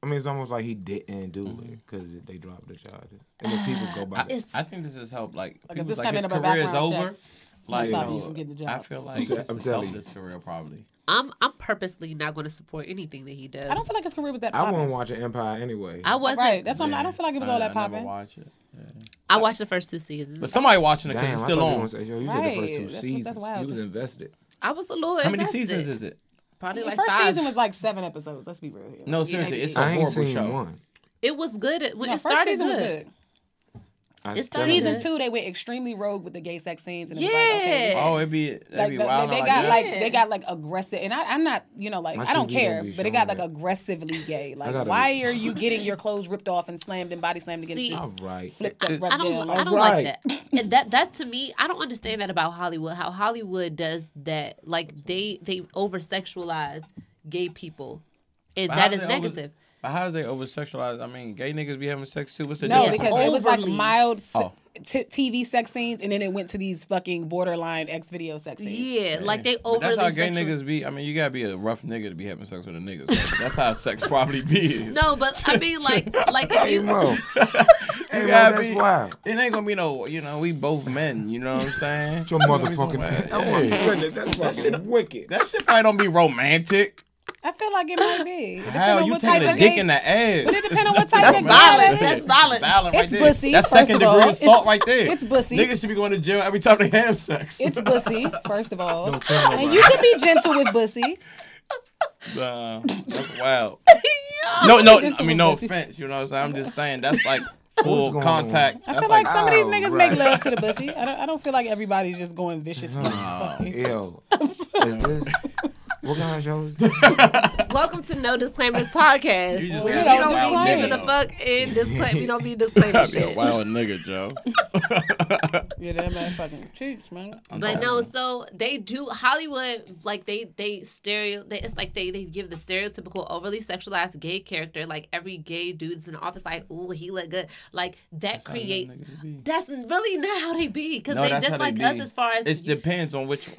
mean, it's almost like he didn't do it because they dropped the charges. And the people go by that. I think this has helped. Like if people's this like came his in a career is background over. check, Like, stop you from getting the job. I feel like this has helped his career probably. I'm purposely not going to support anything that he does. I don't feel like his career was that I popping. wasn't watching Empire anyway. I wasn't. Right, that's why I don't feel like it was all that I never popping. watch it. Yeah. I watched the first 2 seasons. But somebody watching it because Damn, it's I still thought you on. were gonna say, yo, you said Right, the first 2 that's seasons. wild. You was invested. I was a little How many invested. seasons is it? Probably The like first 5. season was like 7 episodes. Let's be real here. No, seriously, it's a I ain't horrible seen show. one. It was good. When No, it first started season was good. good. It started Season good. 2, they went extremely rogue with the gay sex scenes, and it Yeah. was like, okay, Oh, it'd be wild. they like got that. like they got like aggressive, and I'm not, like My I don't TV care, don't be but it got showing like that. aggressively gay. Like, gotta why are you getting your clothes ripped off and slammed and body slammed against See, this All right. flipped up rub I don't. down? I don't Alright. like that. And that to me, I don't understand that about Hollywood. How Hollywood does that? Like they over sexualize gay people, and But that how is they over- negative. But how is they over sexualized? I mean, gay niggas be having sex too. What's the No, difference? because it was like Overly. mild Oh. TV sex scenes, and then it went to these fucking borderline X video sex scenes. Yeah, like they But overly. that's how gay sexual- niggas be. I mean, you gotta be a rough nigga to be having sex with a nigga. So that's how sex probably be. No, but I mean, like if Hey, you. Mo. Hey, Mo, gotta that's be- wild. It ain't gonna be no, we both men. You know what I'm saying? It's your motherfucking Yeah. Oh my goodness, that's fucking wicked. That shit probably don't be romantic. I feel like it might be. It depend How on you what type taking a of dick gay- in the ass? But it depends on what type That's of gay violent. that is. That's violent. Violent right It's there. bussy, That's first second of all. degree assault It's- right there. it's bussy. Niggas should be going to jail every time they have sex. It's bussy, first of all. Don't tell And nobody. you can be gentle with bussy. That's wild. Gentle No, with I mean, no bussy. offense. You know what I'm saying? I'm just saying that's like What's full going contact. I That's feel like some of these oh, niggas right. make love to the bussy. I don't feel like everybody's just going vicious. Yo, is this what kind of show is this? Welcome to No Disclaimers podcast. You just We gotta don't be be wild giving nigga. a fuck and disclaim. We don't be disclaiming Gotta be a shit. wild nigga, Joe. Yeah, that man fucking cheats, man. But no, so they do Hollywood like they it's like they give the stereotypical overly sexualized gay character, like every gay dude's in the office like, ooh, he look good. Like that creates that's really not how they be because No, they that's just how they like us be. as far as It depends on which.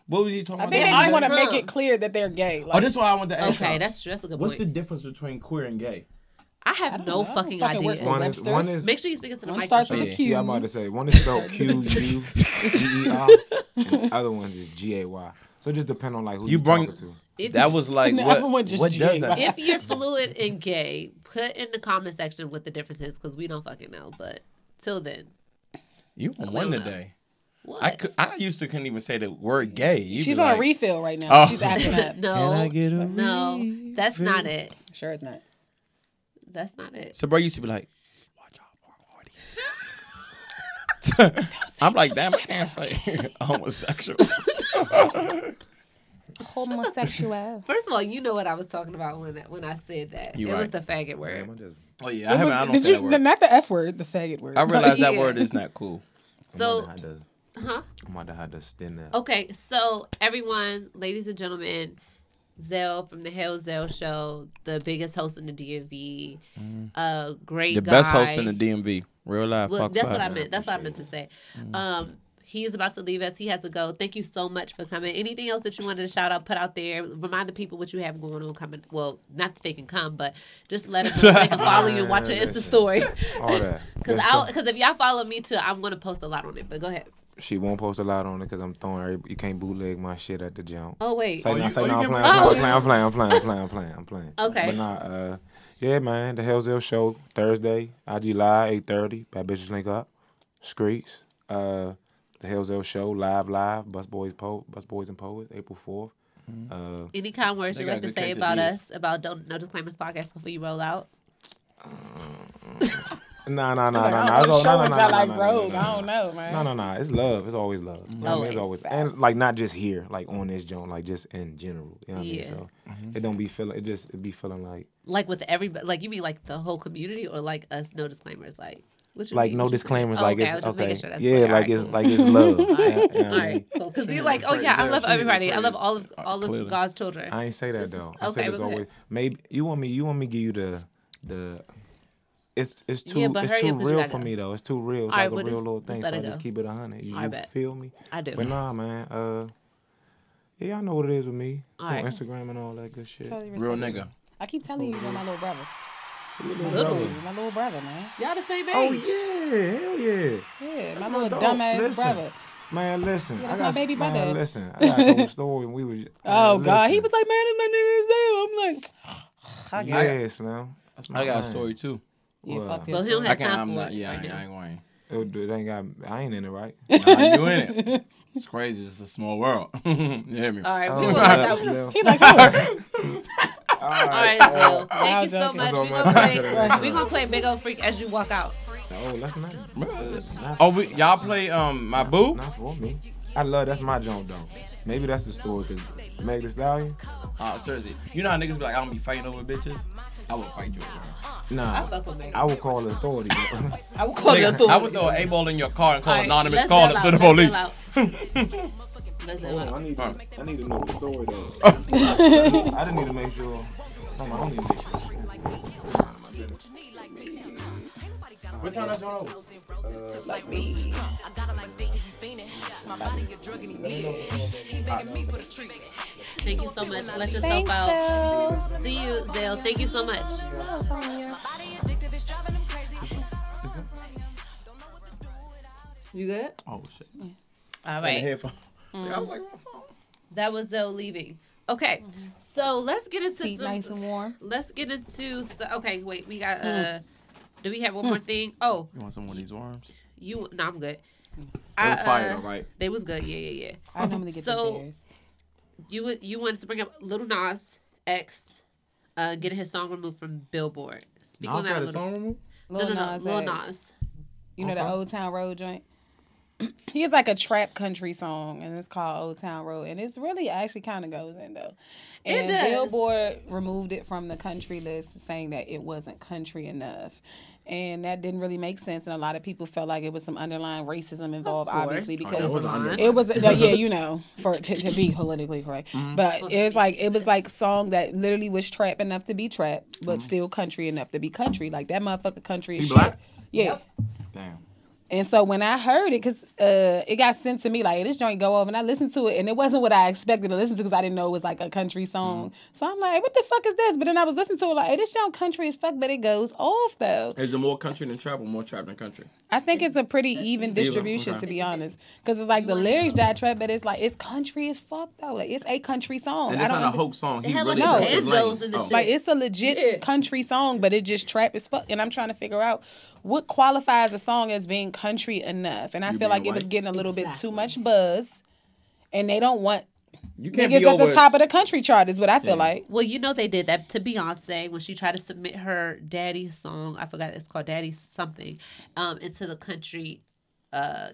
What was you talking I about? think they There just are want to make some. it clear that they're gay. Oh, Like, this is why I wanted to ask. okay, y'all. that's a good What's the point. difference between queer and gay? I have no know. fucking Fucking work idea. for One Webster's. is Make sure you speak into the One starts with microphone. a Q. yeah, I'm about to say one is spelled Quuger, and the other one is Gay. So it just depends on like who you brung- talking to. If That was like The what? other one just What does G. that? if you're fluid and gay, put in the comment section what the difference is because we don't fucking know. But till then, You on We one don't know. today? what? I used to couldn't even say the word gay. You'd She's be on like, a refill right now. Oh. She's acting up. No, Can I get a no, that's not it. Sure, it's not. That's not it. So bro used to be like, watch out for audience. I'm like, damn, I can't say homosexual. Homosexual. First of all, you know what I was talking about when I said that. You it was right. the faggot word. Oh yeah, I don't say that word. Not the F word, the faggot word. I realize that Yeah. word is not cool. So, I'm about to have to stand there. okay, so everyone, ladies and gentlemen, Zell from the Hell Zell Show, the biggest host in the DMV, great The guy. best host in the DMV, real life. Well, Fox that's 5. what I meant. That's what I meant to say. He is about to leave us. He has to go. Thank you so much for coming. Anything else that you wanted to shout out, put out there? Remind the people what you have going on coming. Well, not that they can come, but just let them know so they can follow you and watch your Insta story. All that. Because if y'all follow me too, I'm going to post a lot on it. But go ahead. She won't post a lot on it because I'm throwing. You can't bootleg my shit at the jump. Oh, wait. Say, you- no, say, oh, no, you I'm can- playing, I'm playing. Okay. But nah, yeah, man, the Hell Zell Show, Thursday, IG Live, 8:30, Bad Bitches Link Up, Streets, the Hell Zell Show, live, Bus Boys and Poets, April 4th. Any kind words They you'd got like to good say about quesadillas. us, about No Disclaimers Podcast before you roll out? Nah. I'm not sure what y'all like rogue. I don't know, man. No. It's love. It's always love. You know what I mean? It's always, Always. and like not just here, like on this joint, like just in general. You know what I mean? Yeah. So it don't be feeling. It be feeling like Like with everybody, like you mean like the whole community or like us No Disclaimers? Like, what you like mean? no What you disclaimers. saying? Like okay, I it's was just okay. making sure that's Yeah, clear. like All it's right, like it's love. You know what I cool. mean? All right, cool. Because you're like, oh yeah, I love everybody. I love all of Clearly. God's children. I ain't say that This is- though. okay, I said it's but go always ahead. maybe you want me to give you the it's too Yeah, but it's hurry too up 'cause you real gotta for go. me though. It's too real. It's All right, like well, a real just- little just thing. let So I it just go. keep it 100. You I bet. feel me? I do. But nah, man. Yeah, I know what it is with me. All On right. Instagram and all that good shit. Totally Real respect nigga. it. I keep telling you, you're my little brother. Little. My little brother, man. Y'all the same age. Oh yeah, hell yeah. Yeah, That's my my little dog. dumbass Listen. brother. Man, listen. Yeah, that's my baby brother. Man, listen. I got a whole story when we was. Oh, God. He listen. was like, man, this my nigga Zell. I'm like, I guess. Yes, now. That's my I got a man. story too. Yeah, Well, fuck But his he don't story. have time I'm for not. it Yeah, right I now. ain't going. It ain't got. I ain't in it, right? Nah, you in it. It's crazy. It's a small world. You hear me? All right, Oh, we gonna let that's that. real. He like, oh. All right, so thank you so joking. much. That's all We my gonna play. time. We gonna play Big Old Freak as you walk out. Oh, that's not. Oh, y'all play my boo? Not for me. I love that's my joint though. Maybe that's the story because Meg Thee Stallion. Seriously. You know how niggas be like, I don't be fighting over bitches? I would fight you over her. I Nah, fuck with Megan. I would call the authority. Though. I would call Nigga, it authority. I would throw an A-ball in your car and call All right, anonymous let's call bail up out, to the let's police. bail out. Let's bail out. I need to know the story though. I didn't need to make sure. I don't need to make sure. What time that joint over? Like me. Thank you so much. Let yourself Thanks, out. Zell. See you, Zell. Thank you so much. You good? Oh, shit. All In the right. headphone. I was like, my phone. That was Zell leaving. Okay, so let's get into Feet some. nice and warm. Let's get into. Okay, wait. We got. Do we have one more thing? Oh, You want some of these worms? you. No, I'm good. It was fire though, right? They was good. Yeah. I normally get So- the bears. You wanted to bring up Lil Nas X, getting his song removed from Billboard. Speak on Nas that a had a little. song removed? Lil No. Nas Lil X. Nas. You know the Okay. Old Town Road joint? He has like a trap country song, and it's called Old Town Road, and it's really actually kind of goes in though. And does. Billboard removed it from the country list, saying that it wasn't country enough, and that didn't really make sense. And a lot of people felt like it was some underlying racism involved, course. obviously, Oh, because it wasn't under- it was yeah, you know, for it to be politically correct. But it was like song that literally was trap enough to be trap, but still country enough to be country. Like that motherfucker country is He shit. black? Yeah. Damn. And so when I heard it, because it got sent to me, like, this joint go off, and I listened to it, and it wasn't what I expected to listen to because I didn't know it was, like, a country song. So I'm like, what the fuck is this? But then I was listening to it, like, hey, this joint country as fuck, but it goes off, though. Is it more country than trap or more trap than country? I think it's a pretty even distribution, okay. to be honest. Because it's like the lyrics that trap, but it's like, it's country as fuck, though. Like, it's a country song. And I it's don't not a under- hoax song. He have, really like, that's his benzos lane. in the Oh. shit. Like, it's a legit Yeah. country song, but it just trap as fuck. And I'm trying to figure out what qualifies a song as being country enough. And I You feel like being it was white? getting a little bit too much buzz. And they don't want You can't niggas be at over the top of the country chart is what I feel like. Well, you know they did that to Beyonce when she tried to submit her daddy song. I forgot it's called Daddy something, into the country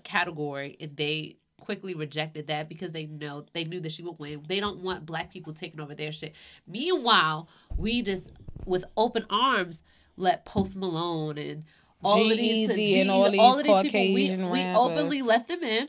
category, and they quickly rejected that because they knew that she would win. They don't want black people taking over their shit. Meanwhile, we just with open arms let Post Malone and all of these G-Eazy and all these Caucasian people, we rappers. openly let them in,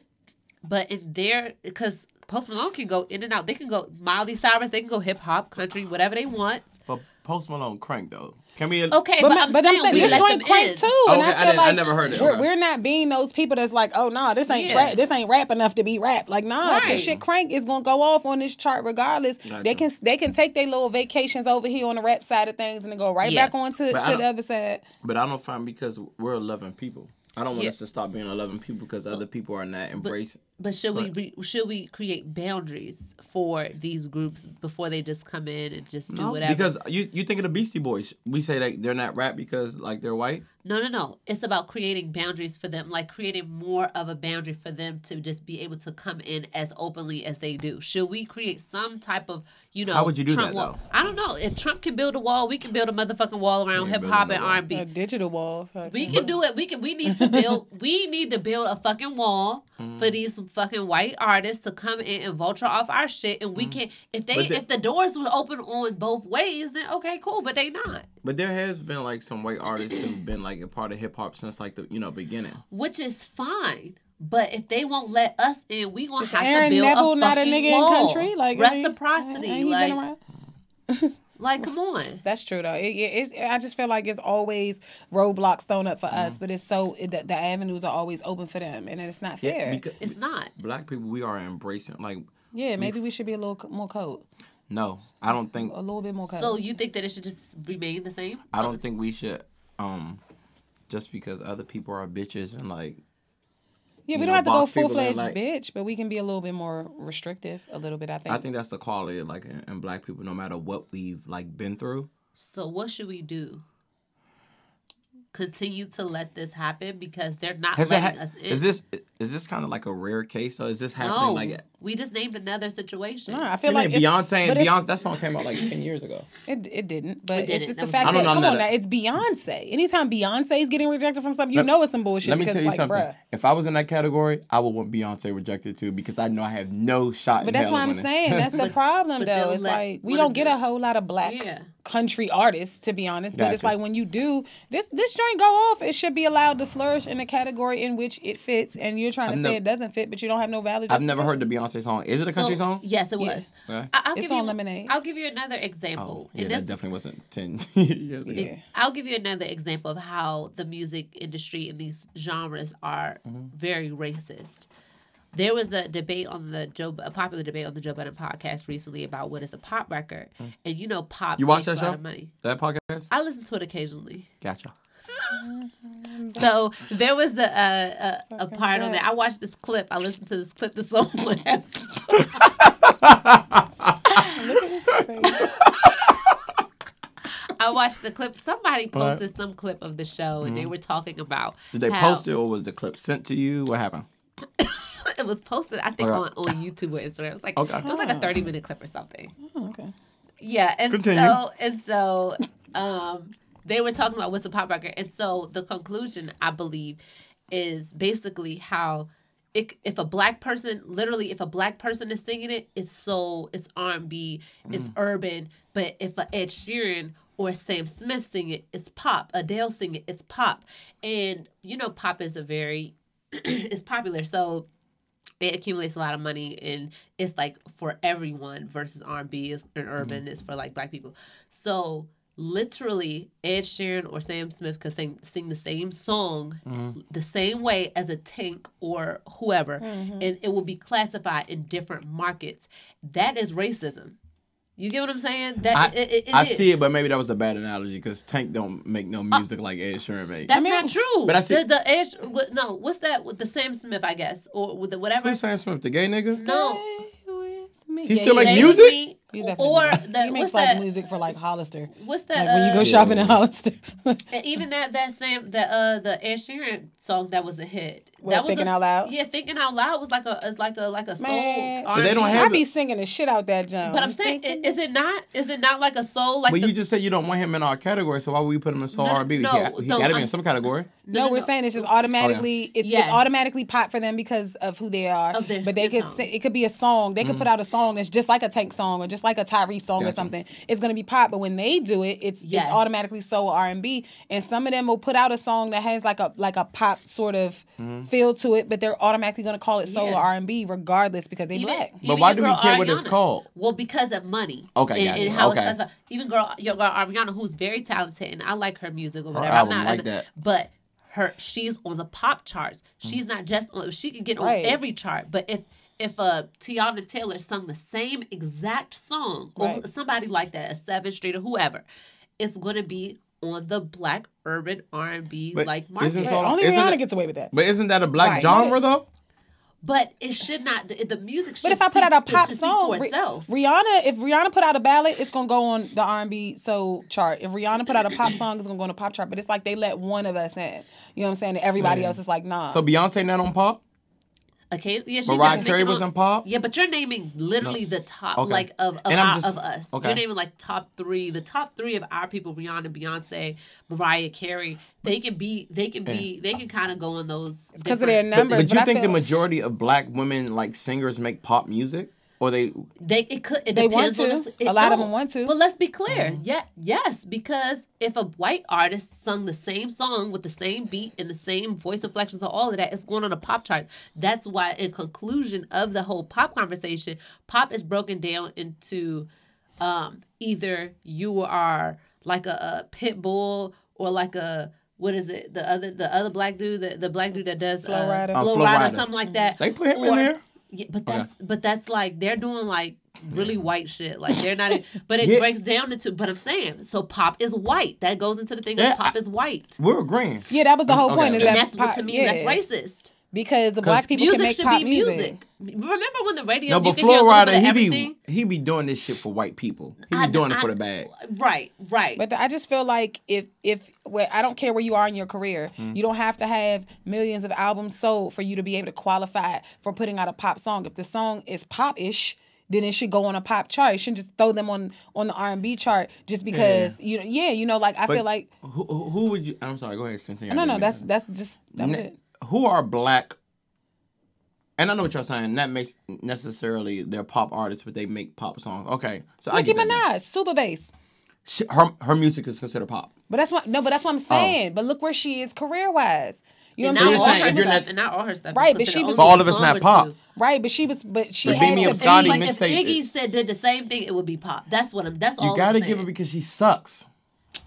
but in their because Post Malone can go in and out. They can go Miley Cyrus. They can go hip hop, country, whatever they want. But Post Malone crank though. Can we? Okay, But, I'm saying we this let them joint crank in. too. Oh, And okay, I feel I like never heard it. We're, Okay. we're not being those people that's like, oh no, this ain't Yeah. trap. This ain't rap enough to be rap. Like nah, if Right. this shit crank is gonna go off on this chart regardless. Gotcha. They can take their little vacations over here on the rap side of things and then go right Yeah. back on to But I the don't- other side. But I don't find because we're 11 people. I don't want Yeah. us to stop being 11 people because other people are not embracing. But should we create boundaries for these groups before they just come in and just do whatever? Because you think of the Beastie Boys. We say that they're not rap because like they're white. No. It's about creating boundaries for them, like creating more of a boundary for them to just be able to come in as openly as they do. Should we create some type of, How would you do Trump that, wall? though? I don't know. If Trump can build a wall, we can build a motherfucking wall around We hip ain't hop building and no wall. R&B. A digital wall. We can do it. We need to build. We need to build a fucking wall Mm. for these fucking white artists to come in and vulture off our shit. And we can, if the doors were open on both ways, then okay, cool. But they not, But there has been like some white artists who've been like a part of hip hop since like the beginning. which is fine. But if they won't let us in, we gonna have Aaron to build Neville a not a fucking nigga wall. in country? Like Reciprocity, ain't he been like, around? come on. That's true though. I just feel like it's always roadblocks thrown up for us, but it's the avenues are always open for them, and it's not fair. because It's not. black people we are embracing like Yeah, maybe we should be a little more cold. No, I don't think. A little bit more cold. So you think that it should just remain the same? I don't think we should. Just because other people are bitches and like. Yeah, we don't have to go full-fledged bitch, but we can be a little bit more restrictive, a little bit, I think. I think that's the quality of, like, in black people, no matter what we've, like, been through. So what should we do? Continue to let this happen because they're not letting us in. Is this kind of like a rare case, or is this happening like... We just named another situation. No, I feel like Beyonce, that song came out like 10 years ago. It didn't, but it's just the fact that, come on now, it's Beyonce. Anytime Beyonce is getting rejected from something, you know it's some bullshit. Let me tell you something. Bruh. If I was in that category, I would want Beyonce rejected too, because I know I have no shot in hell. But that's what I'm saying. That's the problem, though. It's like, we don't get a whole lot of black country artists, to be honest. But it's like, when you do, this joint go off, it should be allowed to flourish in the category in which it fits, and you're trying to say it doesn't fit, but you don't have no valid I've never heard the Beyonce song. Is it a country song? Yes, it was. Yeah. It's on Lemonade. I'll give you another example. Oh, yeah, that definitely wasn't 10 years ago. Yeah. I'll give you another example of how the music industry and these genres are very racist. There was a debate on a popular debate on the Joe Budden podcast recently about what is a pop record, and you know, pop makes a lot of money. That podcast? I listen to it occasionally. Gotcha. So there was a part on there. I watched this clip. I listened to this clip. The song would have. Look at his face. I watched the clip. Somebody posted some clip of the show, and they were talking about. Did they post it, or was the clip sent to you? What happened? It was posted, I think, on YouTube or Instagram. It was like a 30-minute clip or something. Oh, okay. Yeah, and so they were talking about what's a pop record, and so the conclusion, I believe, is basically how if a black person is singing it, it's R&B, it's urban. But if a Ed Sheeran or Sam Smith sing it, it's pop. Adele sing it, it's pop. And you know, pop is it's popular, so it accumulates a lot of money, and it's like for everyone versus R&B and urban is for like black people. So literally, Ed Sheeran or Sam Smith could sing the same song the same way as a Tank or whoever, and it will be classified in different markets. That is racism. You get what I'm saying? I see it, but maybe that was a bad analogy because Tank don't make no music like Ed Sheeran makes. That's not true. But I see what's that with the Sam Smith? I guess, or with the whatever. Who's Sam Smith? The gay nigga? No. He still make music? Or he makes like music for like Hollister. What's that? Like when you go shopping in Hollister. And even the Ed Sheeran song that was a hit. That was Thinking Out Loud. Yeah, Thinking Out Loud was like a soul. But they don't have I be singing the shit out that jump. But I'm saying, is it not like a soul? Like you just said you don't want him in our category, so why would we put him in soul R&B? He got to be in some category. No, we're saying it's just automatically it's automatically pop for them because of who they are. But they could it could be a song. They could put out a song that's just like a Tank song or just like a Tyrese song or something. It's gonna be pop, but when they do it, it's automatically soul R&B. And some of them will put out a song that has like a pop sort of feel to it, but they're automatically gonna call it soul or R&B regardless because they black. But why do we care what it's called? Well, because of money. Okay, and how it's even your girl Ariana, who's very talented, and I like her music or whatever. I'm not like that, but she's on the pop charts. She's not just on. She can get on every chart. But if Tiana Taylor sung the same exact song, or somebody like that, a 7th Street or whoever, it's going to be on the black urban R&B like market. Only Rihanna gets away with that. But isn't that a black genre though? But it should not. The music should. But if I put out a pop song, if Rihanna put out a ballad, it's gonna go on the R&B soul chart. If Rihanna put out a pop song, it's gonna go on the pop chart. But it's like they let one of us in. You know what I'm saying? And everybody else is like, nah. So Beyonce not on pop? Okay, yeah, Mariah Carey was on pop. Yeah, but you're naming literally the top of us. Okay. You're naming like top 3. The top 3 of our people: Rihanna, Beyonce, Mariah Carey. They can kind of go on those because of their numbers. But you think the majority of black women like singers make pop music? Or it depends on a lot of them want to. But let's be clear. Yes, because if a white artist sung the same song with the same beat and the same voice inflections or all of that, it's going on the pop charts. That's why, in conclusion of the whole pop conversation, pop is broken down into either you are like a pit bull or like a what is it? The other black dude, the black dude that does Flo Rida or something like that. They put him in there. Yeah, but that's like they're doing like really white shit. Like they're not. But it breaks down into. But I'm saying so. Pop is white. That goes into the thing of pop is white. We're agreeing. Yeah, that was the whole point. Is and that that's what to me that's racist. Because the black people can make pop music. Remember when the radio? No, but Flo Rida, he be doing this shit for white people. He be doing it for the bag. Right. But I just feel like if I don't care where you are in your career, you don't have to have millions of albums sold for you to be able to qualify for putting out a pop song. If the song is pop-ish, then it should go on a pop chart. You shouldn't just throw them on the R&B chart just because I feel like who would you? I'm sorry. Go ahead. Continue. No. That's just it. Who are black? And I know what you're saying. That makes necessarily they're pop artists, but they make pop songs. Okay, so Nicki Minaj, super bass. Her music is considered pop. But that's what I'm saying. But look where she is career wise. You know what I'm saying? And not all her stuff. Right, but she was all of it's not pop. Right, but she had to. Like if Iggy did the same thing, it would be pop. That's all. You gotta give her because she sucks.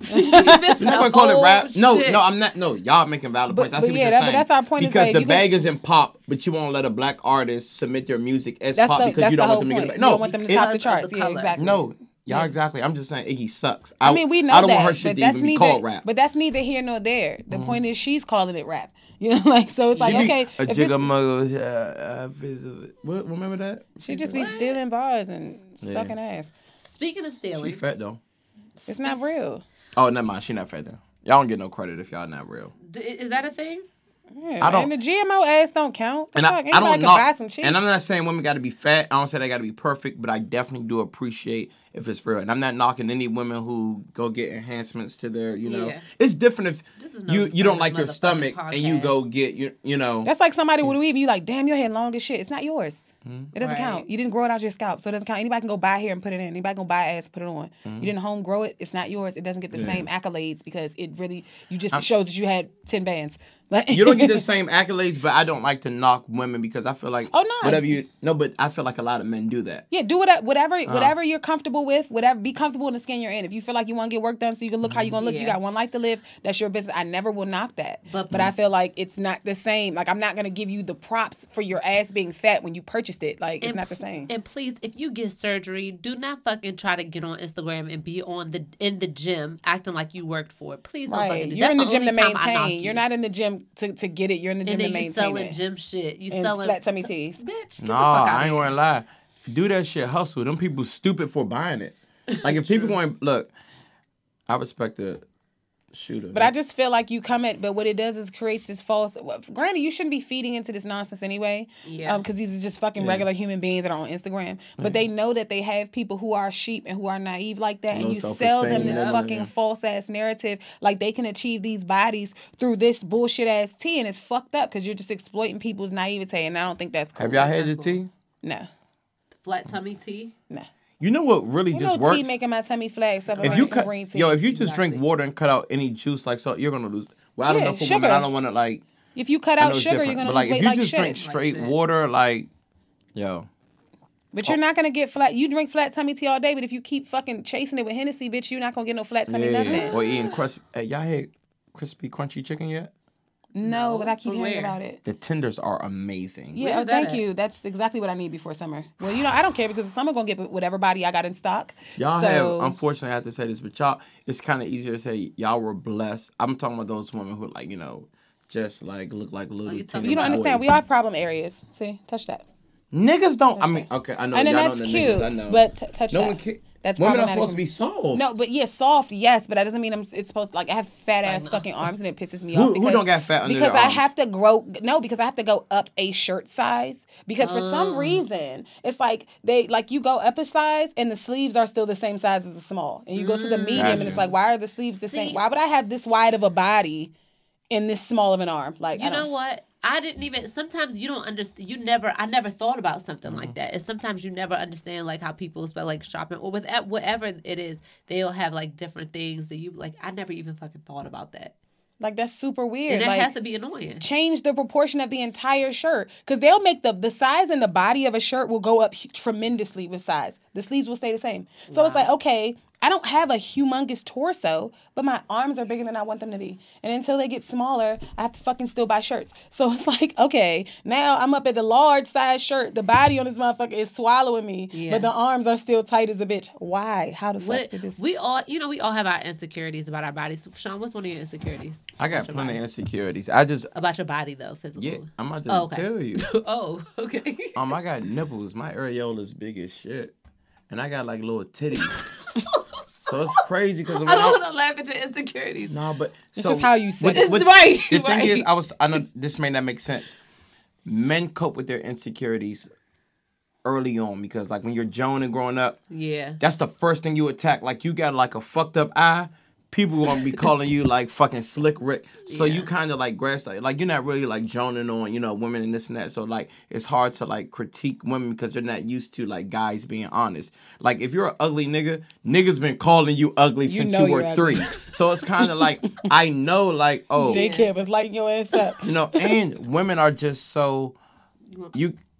You're not gonna call it rap. No, I'm not. No, y'all making valid points. I see what you're saying. But that's our point. Because the bag is in pop, but you won't let a black artist submit their music as pop because you don't want them to get the bag. No, you don't want them to top the charts. Yeah, exactly. No. Y'all exactly. I'm just saying Iggy sucks. I mean, we know that. I don't want her shit to even be called rap. But that's neither here nor there. The point is she's calling it rap. You know, like so it's like okay. A jigga remember that? She just be stealing bars and sucking ass. Speaking of stealing, she fat though. It's not real. Oh, never mind. She not fat though. Y'all don't get no credit if y'all not real. Is that a thing? Yeah, I don't. And the GMO ass don't count. And I don't know. Buy some cheese. And I'm not saying women got to be fat. I don't say they got to be perfect, but I definitely do appreciate if it's real. And I'm not knocking any women who go get enhancements to their, It's different if you don't like your stomach and you go get, you know. That's like somebody with a weave. You like, damn, your hair long as shit. It's not yours. It doesn't count. You didn't grow it out your scalp, so it doesn't count. Anybody can go buy hair and put it in. Anybody can go buy ass and put it on. You didn't home grow it. It's not yours. It doesn't get the same accolades because it really, shows that you had 10 bands. You don't get the same accolades, but I don't like to knock women because I feel like but I feel like a lot of men do that. Yeah, do whatever you're comfortable with. Be comfortable in the skin you're in. If you feel like you want to get work done so you can look how you're gonna look, you got one life to live. That's your business. I never will knock that. But I feel like it's not the same. Like I'm not gonna give you the props for your ass being fat when you purchased it. Like it's not the same. And please, if you get surgery, do not fucking try to get on Instagram and be in the gym acting like you worked for it. Please don't fucking do that. You're in the gym to maintain. You're not in the gym to get it. You're in the gym to maintain. You selling gym shit. You selling flat tummy tees. Bitch, no, I ain't gonna lie. Do that shit. Hustle. Them people stupid for buying it. Like if people going look, I respect the shooter. But I just feel like you come at. But what it does is creates this false. Granted, you shouldn't be feeding into this nonsense anyway. Yeah. Because these are just fucking regular human beings that are on Instagram. But they know that they have people who are sheep and who are naive like that, and you sell them this fucking false ass narrative like they can achieve these bodies through this bullshit ass tea, and it's fucked up because you're just exploiting people's naivete, and I don't think that's cool. Have y'all had your tea? No. Flat tummy tea? No. You know what really just works? Tea making my tummy flat. If you cut, green tea. If you just drink water and cut out any juice like so, you're gonna lose. Well, I don't know for women. I don't want to like. If you cut out sugar, you're gonna lose weight like shit. If you just drink straight water, like, But you're not gonna get flat. You drink flat tummy tea all day, but if you keep fucking chasing it with Hennessy, bitch, you're not gonna get no flat tummy nothing. Or eating y'all had crispy crunchy chicken yet? No, but I keep hearing about it. The tenders are amazing. Yeah, thank you. That's exactly what I need before summer. Well, I don't care because the summer gonna get whatever body I got in stock. Y'all have, unfortunately, I have to say this, but y'all, it's kind of easier to say y'all were blessed. I'm talking about those women who like, just like look like little. You don't understand. We all have problem areas. See, touch that. Niggas don't. Okay, I know. And then that's cute. I know. But touch that. No one cares. That's women are supposed to be soft. No, but soft, yes, but that doesn't mean it's supposed to, like, I have fat ass fucking arms and it pisses me off. Who don't got fat under their arms? I have to because I have to go up a shirt size. Because for some reason, it's like you go up a size and the sleeves are still the same size as the small. And you go to the medium and it's like, why are the sleeves the same? Why would I have this wide of a body and this small of an arm? Like, you know what? I didn't even, sometimes you don't understand, I never thought about something like that. And sometimes you never understand, like, how people spell, like, shopping, or with whatever it is, they'll have, like, different things that you, like, I never even fucking thought about that. Like, that's super weird. And that like, has to be annoying. Change the proportion of the entire shirt. Because they'll make the size and the body of a shirt will go up tremendously with size. The sleeves will stay the same. So it's like, okay, I don't have a humongous torso, but my arms are bigger than I want them to be. And until they get smaller, I have to fucking still buy shirts. So it's like, okay, now I'm up at the large size shirt. The body on this motherfucker is swallowing me, but the arms are still tight as a bitch. Why? How the fuck did this? We all have our insecurities about our bodies. Sean, what's one of your insecurities? I got plenty of insecurities. About your body though, physically. Yeah, I'm about to tell you. Oh, okay. I got nipples. My areola's big as shit, and I got like little titties. So it's crazy because I don't want to laugh at your insecurities. No, but it's just how you said it. Right. The thing is, I know this may not make sense. Men cope with their insecurities early on because, like, when you're joning growing up, that's the first thing you attack. Like, you got like a fucked up eye. People gonna be calling you like fucking Slick Rick. So you kind of like grasp like you're not really like joning on women and this and that. So like it's hard to like critique women because they're not used to like guys being honest. Like if you're an ugly nigga, niggas been calling you ugly since you were 3. So it's kind of like I know like daycare was lighting your ass up. And women are just so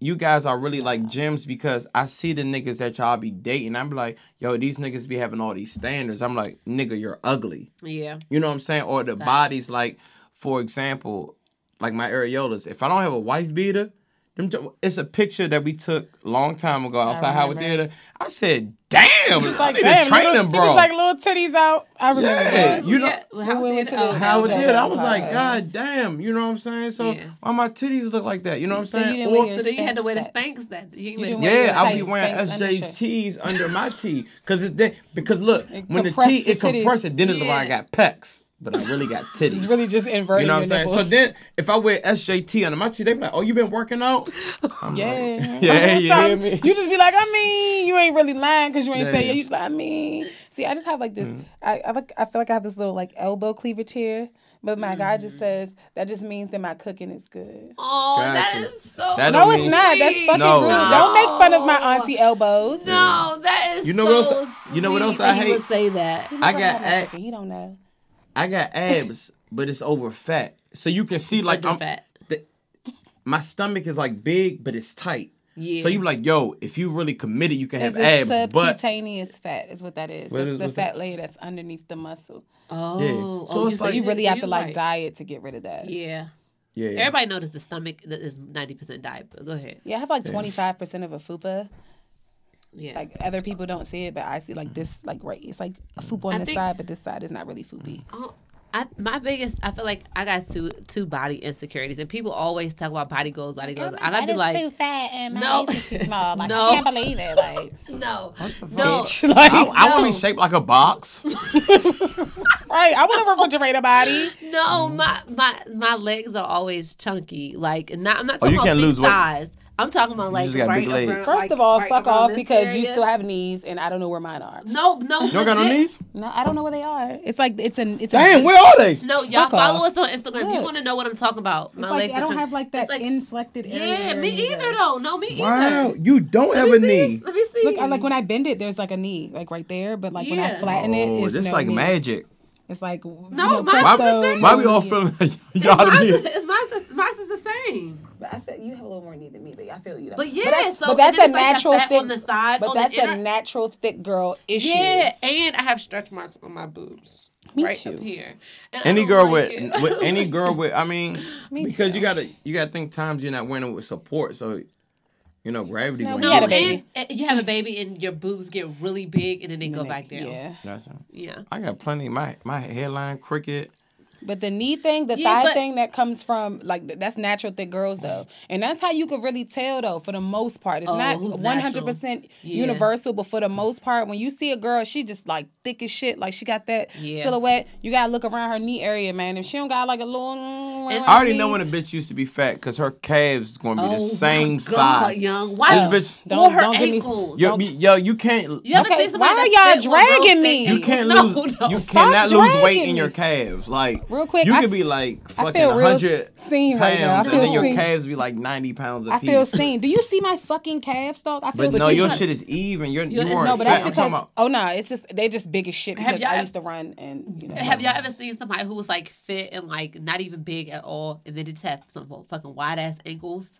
you guys are really like gems because I see the niggas that y'all be dating. I'm like, yo, these niggas be having all these standards. I'm like, nigga, you're ugly. Yeah. You know what I'm saying? Or the bodies, like, for example, like my areolas. If I don't have a wife beater, it's a picture that we took a long time ago outside Howard Theater. I said, damn, I need to train them, bro. It's like little titties out. I remember that. You know, Howard Theater. I was like, God damn, you know what I'm saying? So why my titties look like that? You know what I'm saying? So then you had to wear the Spanx that. I'll be wearing SJ's tees under my tee because look, when the tee it compresses, then it look like I got pecs. But I really got titties. It's really just inverting. You know what I'm saying? Nipples. So then, if I wear SJT under my tee, they be like, "Oh, you been working out?" I'm you hear me? You just be like, you ain't really lying because you ain't say you just like, See, I just have like this. I feel like I have this little like elbow cleavage here. But my guy just says that just means that my cooking is good. Oh, that is so. No, it's not. That's fucking rude. Don't make fun of my auntie elbows. No, that is. You know what else? You know what else I hate? He would say that. I got. He don't know. I got abs, but it's over fat. So you can see like my stomach is like big, but it's tight. Yeah. So you be like, yo, if you really committed, you can have abs. Subcutaneous fat is what that is. It's the fat layer that's underneath the muscle. Oh. Yeah. So it's like you really have to like diet to get rid of that. Yeah. Yeah. Everybody knows the stomach is 90% diet, but go ahead. Yeah, I have like 25% of a fupa. Yeah. Like other people don't see it, but I see like this, like right. It's like a fupa on this side, but this side is not really foopy. I feel like I got two body insecurities, and people always talk about body goals. And I'd be like, too fat and my waist is too small. Like, I can't believe it. Like, no. Like, I want to be shaped like a box. Right, I want a refrigerator body. No, my legs are always chunky. Like, I'm not talking you can't about lose thick thighs. I'm talking about like right around, First of all, fuck off because you still have knees and I don't know where mine are. No. You don't got no knees? No, I don't know where they are. It's like it's Damn, where are they? No, y'all follow us on Instagram. You want to know what I'm talking about? My legs I don't have like that inflected area. Yeah, me either though. No, me either. Wow, you don't have a knee. Let me see. Look, like when I bend it, there's like a knee like right there, but like when I flatten it, it's this no like knee. Magic. It's like no, mine's the same. Why we all feeling like y'all mine's is the same. But I feel you have a little more knee than me, but I feel you. But yeah, but that's a natural thick on the side. But that's a natural thick girl issue. Yeah, and I have stretch marks on my boobs. Me right too. Up here. And any girl with any girl with because you gotta think times you're not wearing it with support, so. You know, gravity. No, we had a baby. And you have a baby, and your boobs get really big, and then they go back down. Yeah, gotcha. Yeah. I got plenty. My hairline crooked. But the knee thing, the thigh thing that comes from, like, that's natural thick girls, though. And that's how you could really tell, though, for the most part. It's not 100% universal, but for the most part, when you see a girl, she just, like, thick as shit. Like, she got that silhouette. You got to look around her knee area, man. If she don't got, like, a little... I already know when a bitch used to be fat, because her calves going to be the same size. Young. Why? This bitch... Don't her ankles. Yo, you can't... You ever seen somebody why are y'all dragging me? You can't lose... You cannot lose weight in your calves. Like... Real quick, you could be like fucking 100 pounds, right now. And then your calves be like 90 pounds a piece. I feel seen. Do you see my fucking calves, dog? I feel. But no, your shit is even. You weren't. No, but that's because. Oh no, it's just they just big as shit. Because I used to run and you know. Have y'all ever seen somebody who was like fit and like not even big at all, and they just have some fucking wide ass ankles?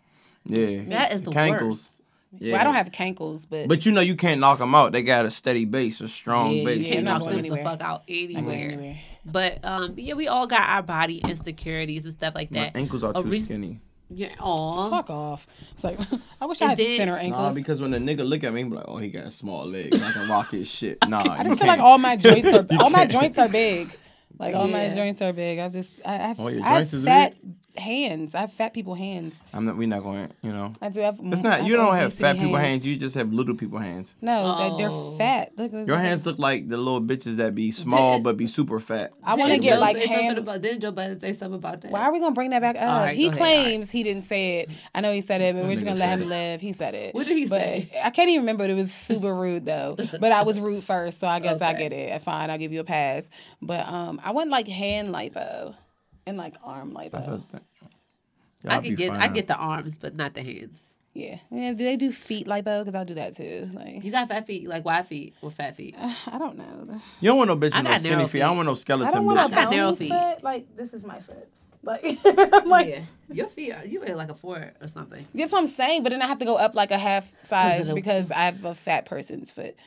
Yeah, that is the cankles. worst. Yeah. Well, I don't have cankles, but you know you can't knock them out. They got a steady base, a strong base. You can't knock them anywhere. the fuck out anywhere. But yeah, we all got our body insecurities and stuff like that. My ankles are too skinny. Yeah, aw. Fuck off. It's like, I wish I had thinner ankles. Nah, because when a nigga look at me, he be like, oh, he got small legs. I can rock his shit. Nah, I just feel like all my joints are big. Like all my joints are big. I have fat hands. I have fat people hands. We're not going. You know. I do have. It's not. You don't have fat people hands. You just have little people hands. No, they're fat. Your hands look like the little bitches that be small but be super fat. I want to get like hands. Didn't Joe Budden say something about that? Why are we gonna bring that back up? Right, he claims he didn't say it. I know he said it, but we're just gonna let him live. He said it. What did he say? I can't even remember. It was super rude though. But I was rude first, so I guess I get it. Fine, I'll give you a pass. But I want like hand lipo and like arm lipo. I get the arms, but not the hands. Yeah. Do they do feet lipo? Because I'll do that too. Like, you got fat feet, like wide feet or fat feet? I don't know. You don't want no bitch with no skinny feet. I don't want no skeleton bitch. I got narrow feet. Like, this is my foot. Like, I'm like, your feet, you weigh like a 4 or something. That's what I'm saying. But then I have to go up like a half size because I have a fat person's foot.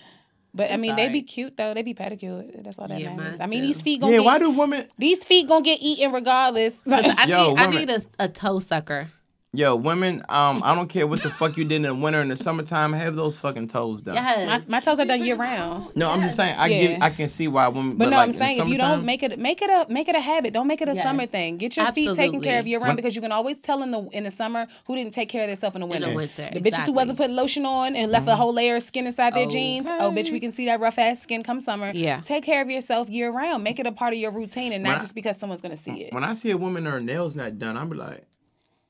But I mean, they be cute though. They be pedicured. That's all that matters. I mean, these feet gonna why do women? These feet gonna get eaten regardless. I need a toe sucker. Yo, women, I don't care what the fuck you did in the winter and the summertime. Have those fucking toes done. Yes. My toes are done year round. No, I'm just saying. I can see why women. But no, like, I'm saying if you don't make it a habit. Don't make it a summer thing. Get your feet taken care of year round because you can always tell in the summer who didn't take care of themselves in the winter. The bitches who wasn't putting lotion on and left a whole layer of skin inside their jeans. Oh, bitch, we can see that rough ass skin come summer. Yeah. Take care of yourself year round. Make it a part of your routine and not just because someone's gonna see it. When I see a woman and her nails not done, I'm like,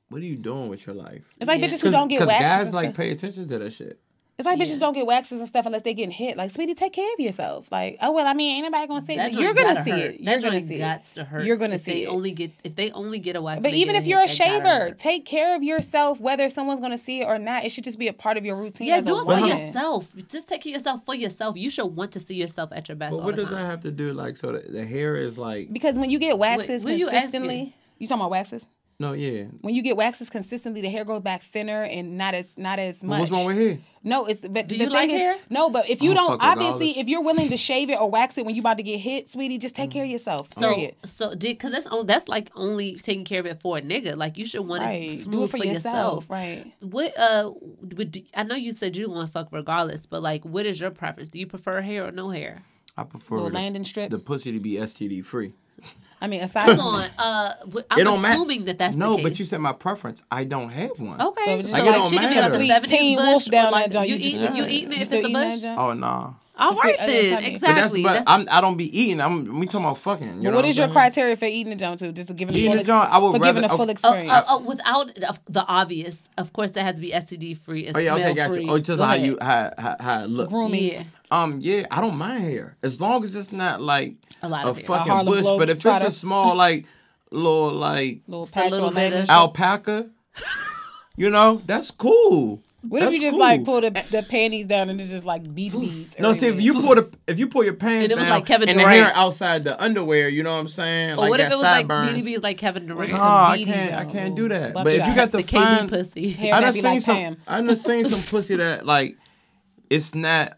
what are you doing with your life? It's like bitches who don't get waxes. Because guys like pay attention to that shit. It's like bitches don't get waxes and stuff unless they getting hit. Like, sweetie, take care of yourself. Like, oh well, I mean, ain't nobody gonna see it. You're gonna see it. You're gonna see it. You're gonna see it. If they only get a wax. But even if you're a shaver, take care of yourself. Whether someone's gonna see it or not, it should just be a part of your routine. Yeah, do it for yourself. Just take care of yourself for yourself. You should want to see yourself at your best. But what does that have to do? Like, so the hair is like because when you get waxes consistently, you talking about waxes? No, yeah. When you get waxes consistently, the hair goes back thinner and not as much. What's wrong with hair? No, but do you like hair? No, but if you don't, obviously, if you're willing to shave it or wax it when you about to get hit, sweetie, just take care of yourself. Because that's like only taking care of it for a nigga. Like you should want it smooth for yourself. Right. What I know you said you want to fuck regardless, but like, what is your preference? Do you prefer hair or no hair? I prefer landing strip. The pussy to be STD free. I mean, aside come on, I'm assuming that's the case. No, but you said my preference. I don't have one. Okay, so like, it don't matter. Like Teen Wolf down that joint. You eating it if it's a bush? Oh no. All right then, exactly. But I don't be eating. We talking about fucking. What is your criteria for eating the junk too? Just to give it a full experience. Without the obvious, of course, that has to be STD free and smell free. Gotcha. Oh, just how it look. Grooming. Yeah, I don't mind hair as long as it's not like a fucking bush. Blow, but if it's a small little patch alpaca, that's cool. What if you just like pull the panties down and it's just like beads? No, see if you pull your pants down like Kevin and Durant. the hair outside the underwear, you know what I'm saying? Or what if it was like BDBs like Kevin Durant? No, I can't do that. But if you got the fine pussy, I done seen some pussy that like it's not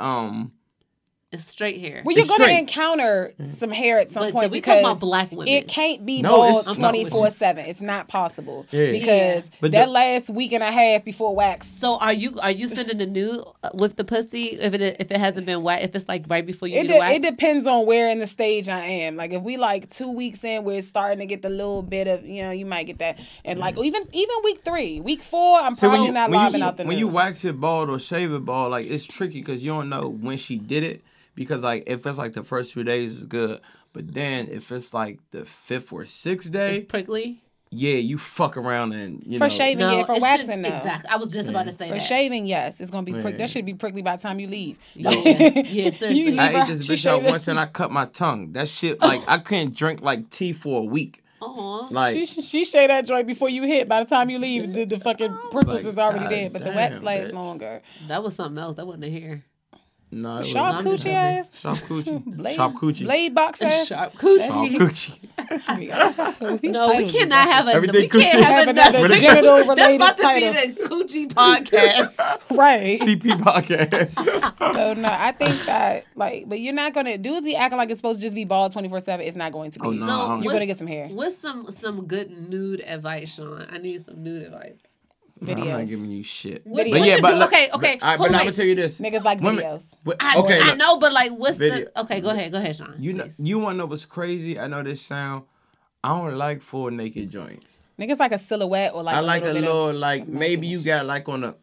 It's straight hair. Well, you're going to encounter some hair at some point we because talking about black women. It can't be bald 24/7. It's not possible because that last week and a half before wax. So are you sending the nude with the pussy if it hasn't been waxed? If it's like right before you do the wax? It depends on where in the stage I am. Like if we like 2 weeks in, we're starting to get the little bit of you might get that, and like even week 3, week 4, I'm probably not lobbing out the nude. When you wax it bald or shave it bald, like it's tricky because you don't know when she did it. Because, like, if it's, like, the first few days, it's good. But then, if it's, like, the 5th or 6th day... It's prickly? Yeah, you fuck around and, For shaving, for waxing, no. Exactly. I was just about to say that. For shaving, yes. It's going to be prickly. That should be prickly by the time you leave. Yeah, seriously. I ate this bitch out once and I cut my tongue. That shit, like, I couldn't drink, like, tea for a week. Like she shaved that joint before you hit. By the time you leave, the fucking prickles is already there. But the wax lasts longer. That was something else. That wasn't the hair. No, Sharp coochie ass. Sharp coochie. Sharp coochie. Blade box ass. Sharp coochie. Sharp coochie. No, we cannot have Everything we can't have another That's genital-related about title. to be the Coochie podcast. Right. CP podcast. So no, I think that but you're not gonna dudes be acting like it's supposed to just be bald 24/7. It's not going to be. Oh, no, So you're gonna get some hair. What's some good nude advice, Sean? I need some nude advice. Videos. I'm not giving you shit. What But yeah, but okay. But I'm gonna tell you this. Niggas like videos. I know, but like, what's Video. the? Okay, go ahead, Sean. You want to know what's crazy? I know this sound. I don't like full naked joints. Niggas like a silhouette or like I like a little bit of like maybe you got like on a,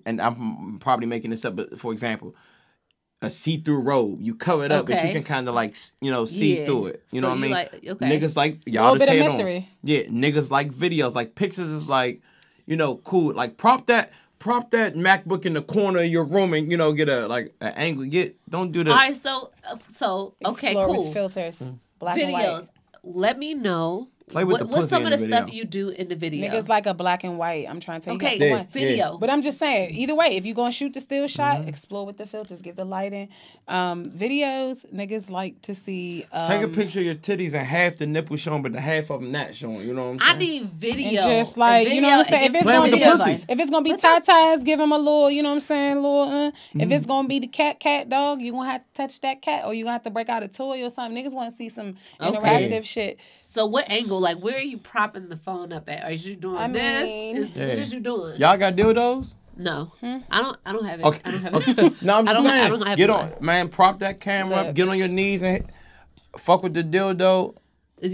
and I'm probably making this up, but for example, a see-through robe. You cover it up, but you can kind of like see through it. You know what I mean? Niggas like y'all just bit of head mystery. on. Yeah, niggas like videos. Like pictures is like, cool. Like prop that MacBook in the corner of your room and get an angle. Don't do that. All right, so okay, Explore cool. with filters, black Videos. and white. Let me know. Play with the what's pussy some in of the the stuff video. you do in the video? Niggas like a black and white. I'm trying to tell you. Okay, You got video. But I'm just saying, either way, if you're gonna shoot the still shot, explore with the filters, give the lighting. Videos, niggas like to see. Take a picture of your titties and half the nipple showing, but the half of them not showing. You know what I'm saying? I need video. And just like, you know what I'm saying? If it's Play gonna with be the pussy. if it's gonna be tatas, give them a little, you know what I'm saying, little. If it's gonna be the cat dog, you gonna have to touch that cat, or you gonna have to break out a toy or something. Niggas want to see some interactive shit. So what angle? Like, where are you propping the phone up at? Are you doing I mean, this? What is you doing? Y'all got dildos? No, I don't have it. Okay. I don't have it. No, I'm just saying. I don't have Get one. on, man. Prop that camera up. Get on your knees and fuck with the dildo.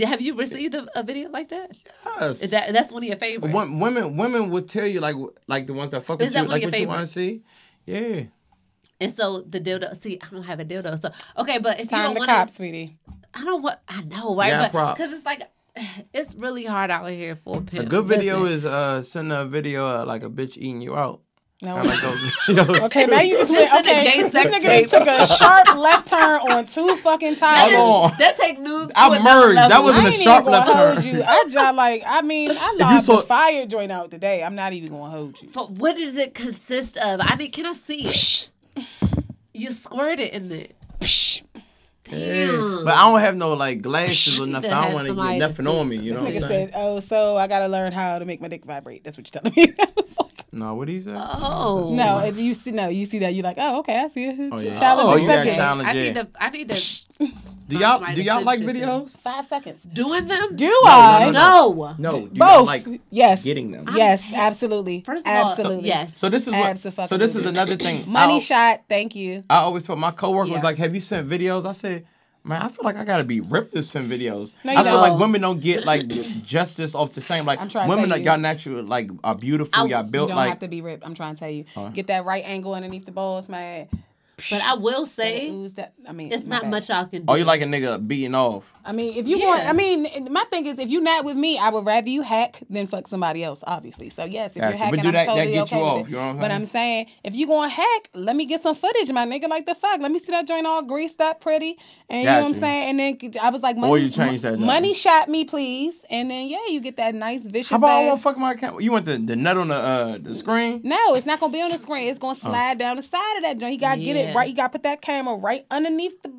Have you received a video like that? Yes. Is that's one of your favorites? Women would tell you like the ones that fuck with that you, one of like your what you want to see. Yeah. And so the dildo. See, I don't have a dildo. So okay, but if you Time don't to want cop, sweetie. I know, right? Yeah, but prop. because it's like it's really hard out here for a pimp. A good video is sending a video of like a bitch eating you out. No. I like those videos. Okay, now you just went. This is a Okay, gay this sex nigga tape. took a sharp left turn on two fucking tires. Hold on. That take news. To I another merged. level. That wasn't I a ain't sharp even gonna left hold turn. you. I lobbed the fire joint out today. I'm not even gonna hold you. But what does it consist of? Can I see it? You squirt it in it. Yeah. But I don't have no like glasses or nothing. I don't want to somebody get to nothing see on me. You know what I'm Nigga saying? said, "Oh, so I gotta learn how to make my dick vibrate." That's what you're telling me. I was like, No, what he said? Oh no, if you see that, you're like, "Oh, okay, I see it." Yeah. Challenge Oh, you got accepted. challenge. I need to. Do y'all like videos? 5 seconds. Doing them? Do I? No. No, you Both. don't like Yes. getting them. Yes, absolutely. First of all, absolutely. yes. So this is Absolutely. this is another thing. Money shot. Thank you. I always told my coworker was Yeah. like, "Have you sent videos?" I said, "Man, I feel like I gotta be ripped to send videos. No, I you feel don't. like women don't get like justice off the same. Like I'm trying to women tell that you. y'all natural like are beautiful. Y'all You built don't like have to be ripped. I'm trying to tell you. Get that right angle underneath the balls, man. But I will say, Ooze that. I mean, it's my not bad. much I can do. Oh, you like a nigga beating off? I mean, if you Yeah. want, I mean, my thing is, if you not with me, I would rather you hack than fuck somebody else, obviously. So yes, if Gotcha. you're hacking, But do I'm that totally get you okay off, with it. you know what I'm But saying? I'm saying, if you going to hack, let me get some footage, my nigga. Like the fuck, let me see that joint all greased up, pretty, and you know what I'm Gotcha. saying. And then I was like, Or you change that. money shot me, please, and then you get that nice vicious. How about I ass. want fuck my account? You want the nut on the screen? No, it's not gonna be on the screen. It's gonna slide down the side of that joint. You gotta get it Yeah. right. You gotta put that camera right underneath the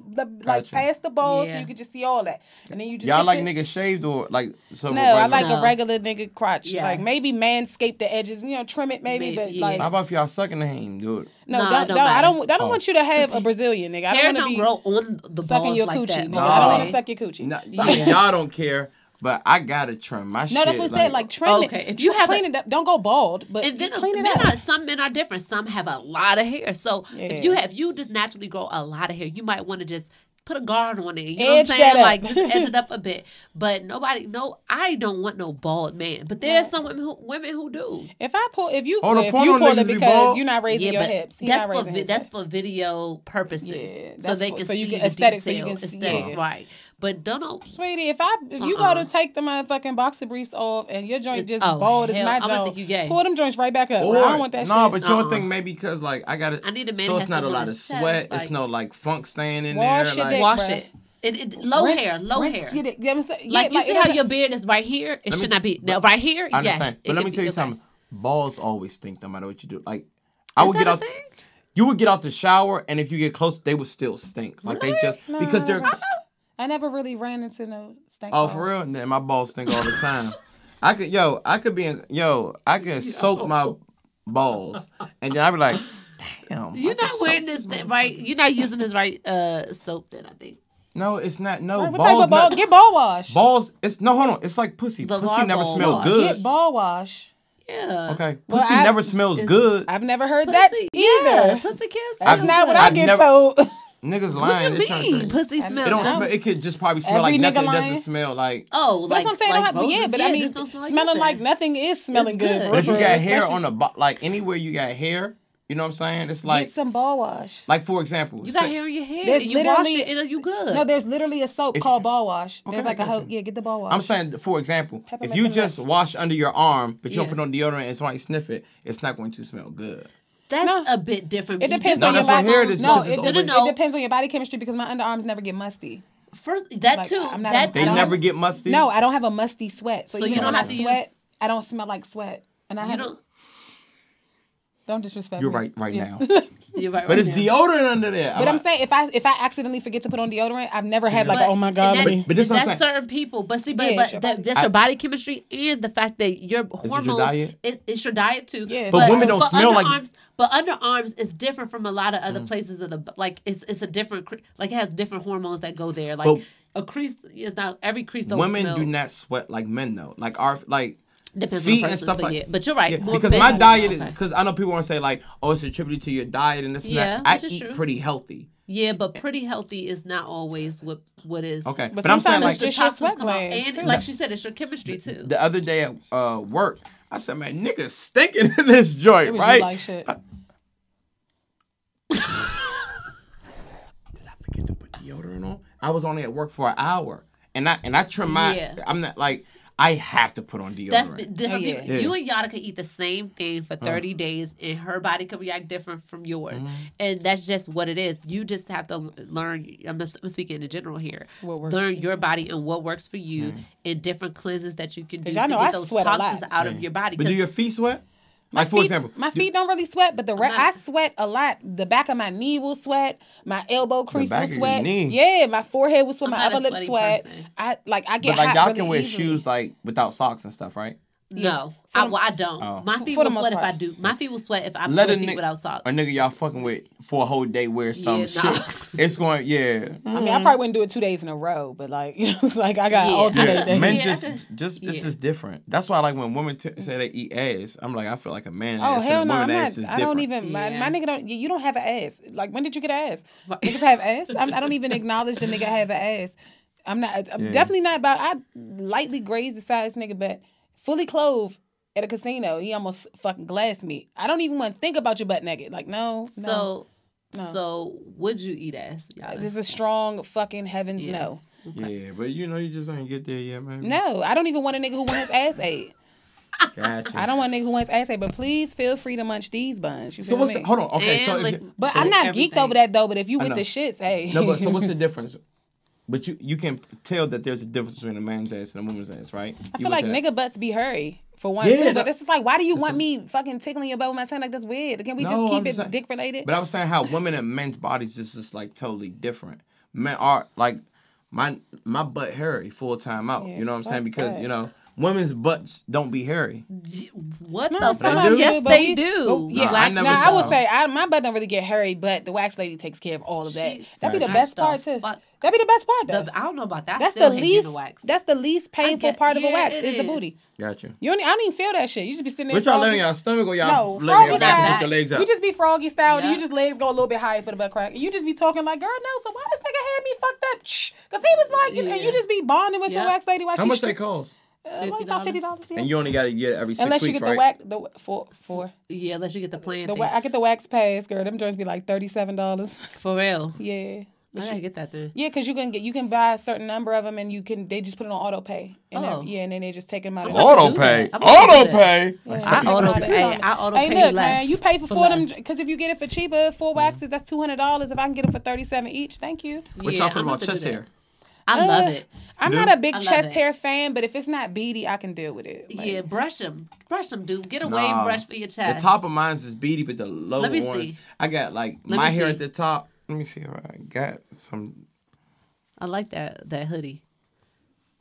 like Gotcha. past the balls, so Yeah. you can just see all that. And then you just Y'all hit like the- niggas shaved or like some? No, I like No. a regular nigga crotch. Yes. Like maybe manscape the edges, trim it maybe, but yeah. like How about if y'all sucking the ham? Do it. no, Nah, it don't, don't I matter. don't want you to have a Brazilian nigga. I Hair don't don't want to be grow on the sucking balls your like coochie, that. nigga. I don't want Nah. to suck your coochie. No, y'all don't care, but I gotta trim my shit. No, that's what I said. Like trim Okay, it. if you have clean it up, don't go bald, but And then clean it men up. some men are different. Some have a lot of hair. So if you just naturally grow a lot of hair, you might want to just put a guard on it. You know Edge what I'm that saying? up. Like just edge it up a bit. But I don't want no bald man. But there are some women who do. If you pull the it porno niggas be because bald? you're not raising your but hips. He's not raising his that's hips. for video purposes. Yeah, so that's they for- can so you see get the aesthetics, so you details. can see- Aesthetics, yeah. right. But don't Sweetie, if you go to take the motherfucking boxer briefs off and your joint just bald as hell, my I'm gonna joint, think you gay. pull them joints right back up. Or, I don't want that no, shit. but you don't think maybe because like I got it. I need a man so that it's not has a some lot on of his sweat. chest, It's no like funk staying in Wash there. your Like, dick, wash bruh. it. Low Rinse- hair. rinse your dick. You know what I'm saying? Like Yeah, you see how your beard is right here? It should not be. Now, right here, I yes. understand. it But let can me be- tell you okay. something. Balls always stink no matter what you do. Like I Is would get that a out. thing? You would get out the shower, and if you get close, they would still stink. Like they just because they're. I never really ran into no stank. Oh, for real? Nah, my balls stink all the time. I could soak my balls, and then I'd be like, damn. You're not wearing this right. You're not using this right soap. Then I think. No, it's not. No, Right, what balls. type of ball? Get ball wash. Balls. Hold on. It's like pussy. The Pussy never ball smells wash. good. Get ball wash. Yeah. Okay. Well, Pussy never smells good. I've never heard that either. Pussy kiss. That's not what I get told. Niggas What lying. do They you trying to mean? Pussy smell. It don't smell. It could just probably smell Every like nigga nothing. It lying? doesn't smell like. Oh, That's what I'm saying. like I don't have, roses? but I mean, this don't smell smelling like nothing. nothing is smelling It's good. good. But if you got hair Especially- on the like anywhere you got hair, you know what I'm saying? It's like get some ball wash. like for example, You got hair in your hair. There's And you wash literally- it and you good. No, there's literally a soap called ball wash. There's Okay, like a gotcha. get the ball wash. I'm saying, for example, Peppermint if you and just nuts. wash under your arm, but you don't Yeah. put on deodorant and somebody sniff it, it's not going to smell good. That's No. a bit different. It You depends just- on your that's what body. hair is. No, It's just it over- depends on your body chemistry because my underarms never get musty. First, that Like, too. I'm not That a- They I don't- never get musty. No, I don't have a musty sweat. So you even don't when have I to sweat, use- I don't smell like sweat. And I You have don't. disrespect You're me. right Yeah. now. You're right. But it's now. deodorant under there. But I'm saying if I accidentally forget to put on deodorant, I've never had like But- oh my god. and let me- that- But this is what I'm that's saying. certain people. But see, Yeah, it's your body. that's your body chemistry and the fact that your hormones. diet? It's your diet too. Yeah, But women don't smell like- underarms- But underarms is different from a lot of other places of the like. It's a different like it has different hormones that go there. Like But- a crease is not every crease. Don't Women smell. do not sweat like men though. Like our Depends on the feet and person, stuff but like. yeah. But you're right. Yeah, More because men my do. diet is Okay. because I know people want to say like, oh, it's attributed to your diet and this and Yeah, that. I which is eat true. pretty healthy. Yeah, but pretty healthy is not always what is. Okay, But but I'm saying sometimes like it's just your toxins sweat come out. glands, And too. like she said, it's your chemistry too. the other day at work, I said, man, niggas stinking in this joint, It was right? you like shit. Did I forget to put deodorant on? I was only at work for an hour, and I trim my. Yeah. I'm not like I have to put on deodorant. That's different Oh, yeah. people. Yeah. You and Yada could eat the same thing for 30 days, and her body could react different from yours, Mm-hmm. and that's just what it is. You just have to learn. I'm speaking in general here. What works Learn for your body and what works for you, Mm-hmm. and different cleanses that you can do 'Cause to y'all know get I those sweat a lot. toxins out of your body. But do 'Cause your feet sweat? My Like for feet, example, my feet don't really sweat, but I sweat a lot. The back of my knee will sweat. My elbow crease back will of your sweat. knee? Yeah, my forehead will sweat. I'm my not a upper lip sweaty sweat. person. I get but like hot y'all really can wear easily. shoes like without socks and stuff, right? no, For I, the- well, I don't. Oh. My feet For the will most sweat if part. I do. My feet will sweat if I Let put a feet nigga, without socks. a nigga y'all fucking with for a whole day wear some Yeah, shit. nah. It's going, yeah. I mean, I probably wouldn't do it 2 days in a row, but like, it's like I got Yeah. alternate Yeah. days. Men Yeah, just, I could- it's yeah. just different. That's why, like, when women say they eat ass, I'm like, I feel like a man Oh ass hell and a no! woman I'm ass not. is I don't different. even. My Yeah. nigga don't. You don't have an ass. Like when did you get an ass? Niggas have ass. I don't even acknowledge the nigga have an ass. I'm not. I'm definitely not about. I lightly grazed the size nigga, but fully clothed at a casino, he almost fucking glassed me. I don't even want to think about your butt naked. Like no. So would you eat ass? Yada? This is a strong fucking heavens Yeah. no. Yeah, but you know, you just ain't get there yet, man. No, I don't even want a nigga who wants his ass ate. Gotcha. I don't want a nigga who wants ass ate, but please feel free to munch these buns. You So feel what's me? the, hold on? Okay, And so if like- you- But so- I'm not everything. geeked over that though. But if you with know. the shits, hey. No, but so what's the difference? But you can tell that there's a difference between a man's ass and a woman's ass, right? I feel like nigga butts be hairy for one Yeah, too. that- But it's just like, why do you want me fucking tickling your butt with my tongue? Like that's weird. Can we just No, keep I'm it saying- dick related? But I was saying how women and men's bodies is just like totally different. Men are like my butt hairy full time out. Yeah, You know what I'm saying? fuck Because that. you know women's butts don't be hairy. What No, the some fuck? of them Yes, do, but they we- do. but- yeah, No, I now never I saw would them. say my butt don't really get hairy, but the wax lady takes care of all of that. She That'd be the snatched best part the too. fuck- That'd be the best part though. I don't know about that. That's Still the hate least. getting wax. That's the least painful get- part of a yeah, wax it is the is. booty. Gotcha. You don't even feel that shit. You just be sitting there. But y'all froggy. letting y'all stomach or y'all No, letting froggy y'all style. put your legs out? We just be froggy style. And Yeah. you just legs go a little bit higher for the butt crack. And you just be talking like, girl, no. So why this nigga had me fucked up? Because he was like, and Yeah. you just be bonding with your Yeah. wax lady while How she much they cost? like about $50. Yeah. And you only got to get it every 6 Unless weeks, you get right? the wax, four. Yeah, unless you get the plan The thing. I get the wax pass, girl. Them joints be like $37. For real. Yeah. I gotta get that then. Yeah, because you can buy a certain number of them and they just put it on auto pay. And Oh. and then they just take them out. Auto pay. I'm gonna do Auto that. pay. I auto pay. I auto Hey, pay look, less. man, you pay for For four of them less. because if you get it for cheaper, 4 waxes, that's $200. If I can get it for $37 each, thank you. What Yeah, y'all feel I'm about about to do chest that. hair? I love it. I'm Do? not a big I love chest it. hair fan, but if it's not beady, I can deal with it. Like, Yeah, brush them, dude. Get a Nah. wave brush for your chest. The top of mine is beady, but the lower Let me ones, see. I got like Let my me hair see. at the top. Let me see if I got some. I like that hoodie.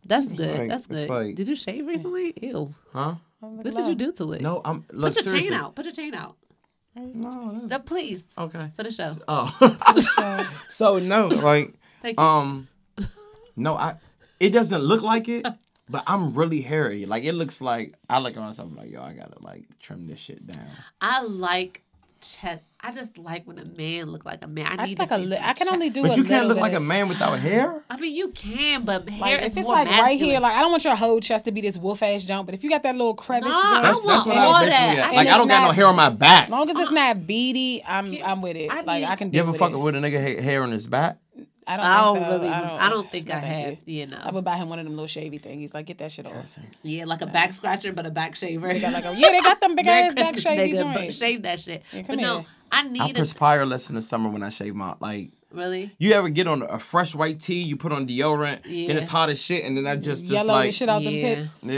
That's good. like- That's it's good. like- Did you shave recently? Ew. Huh? What did you do to it? No, look, Put your seriously. chain out. Put your chain out. No, that's... No, please. Okay. For the show. Oh. So no, like, Thank you. no, it doesn't look like it, but I'm really hairy. Like, it looks like, I look at myself like, yo, I gotta, like, trim this shit down. I like chest. I just like when a man look like a man. I need to see I can only do But a you can't little look bit like a of- man without hair. I mean, you can, but hair Like, is if it's more like right masculine. here, like I don't want your whole chest to be this wolf ass jump, but if you got that little crevice Nah, joint, I want what all I was that. basically at. And Like, I it's don't got no not- hair on my back. as long as it's not beady, I'm with it. I Like need- I can You deal ever with fuck it. with a nigga hair on his back? I I don't don't think so. really. I don't think No, I thank have. You know. I would buy him one of them little shavy thingies. Like, get that shit off. Yeah, like a back scratcher, but a back shaver. They got they got them big Merry ass back Christmas, shavy nigga, but joints. shave that shit. Yeah, but come no, here. I I need a perspire less in the summer when I shave my, like, really. you ever get on a fresh white tee, you put on deodorant, Yeah. then it's hot as shit, and then that just Yellow like, the shit out the Yeah. pits. yeah.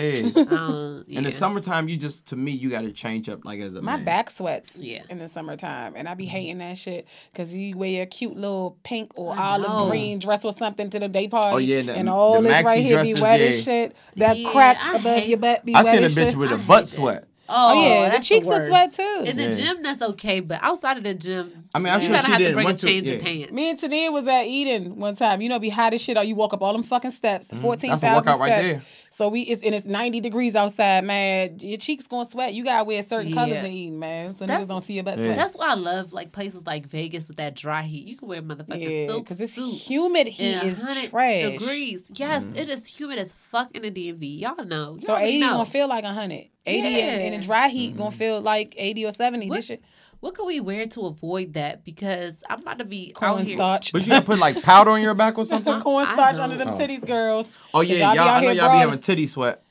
Yeah. In the summertime, to me, you got to change up, like, as a My man. back sweats Yeah. in the summertime, and I be hating that shit because you wear a cute little pink or I know. olive green dress or something to the day party, Oh, yeah, and the all this maxi right here be dresses, wet yeah. as shit. That Yeah, crack I above hate- your butt be I wet seen a as bitch shit. with a I butt hate that. sweat. Oh yeah, the that's cheeks will worst. sweat too. In the Yeah. gym, that's okay, but outside of the gym, I mean, I'm you sure gotta she have to did. bring a One, two- change of yeah. pants. Me and Tania was at Eden one time. You know, be hot as shit. Or you walk up all them fucking steps, 14,000 That's a workout steps. right there. So it's 90 degrees outside, man. Your cheeks gonna sweat. You gotta wear certain colors Yeah. in Eden, man. So That's- niggas don't see your butt Yeah. sweat. That's why I love like places like Vegas with that dry heat. You can wear motherfucking Yeah, silk because it's suit. humid heat in is 100 trash. degrees. Yes, it is humid as fuck in the DMV. Y'all know. So 80 gonna feel like 100. 80 and Yeah. the dry heat gonna feel like 80 or 70. This shit What can we wear to avoid that? Because I'm about to be out here. cornstarch. But you gotta put, like, powder on your back or something? cornstarch I under them don't. titties, girls. Oh, 'Cause yeah. be Y'all, out I know here y'all be brawling. having titty sweat.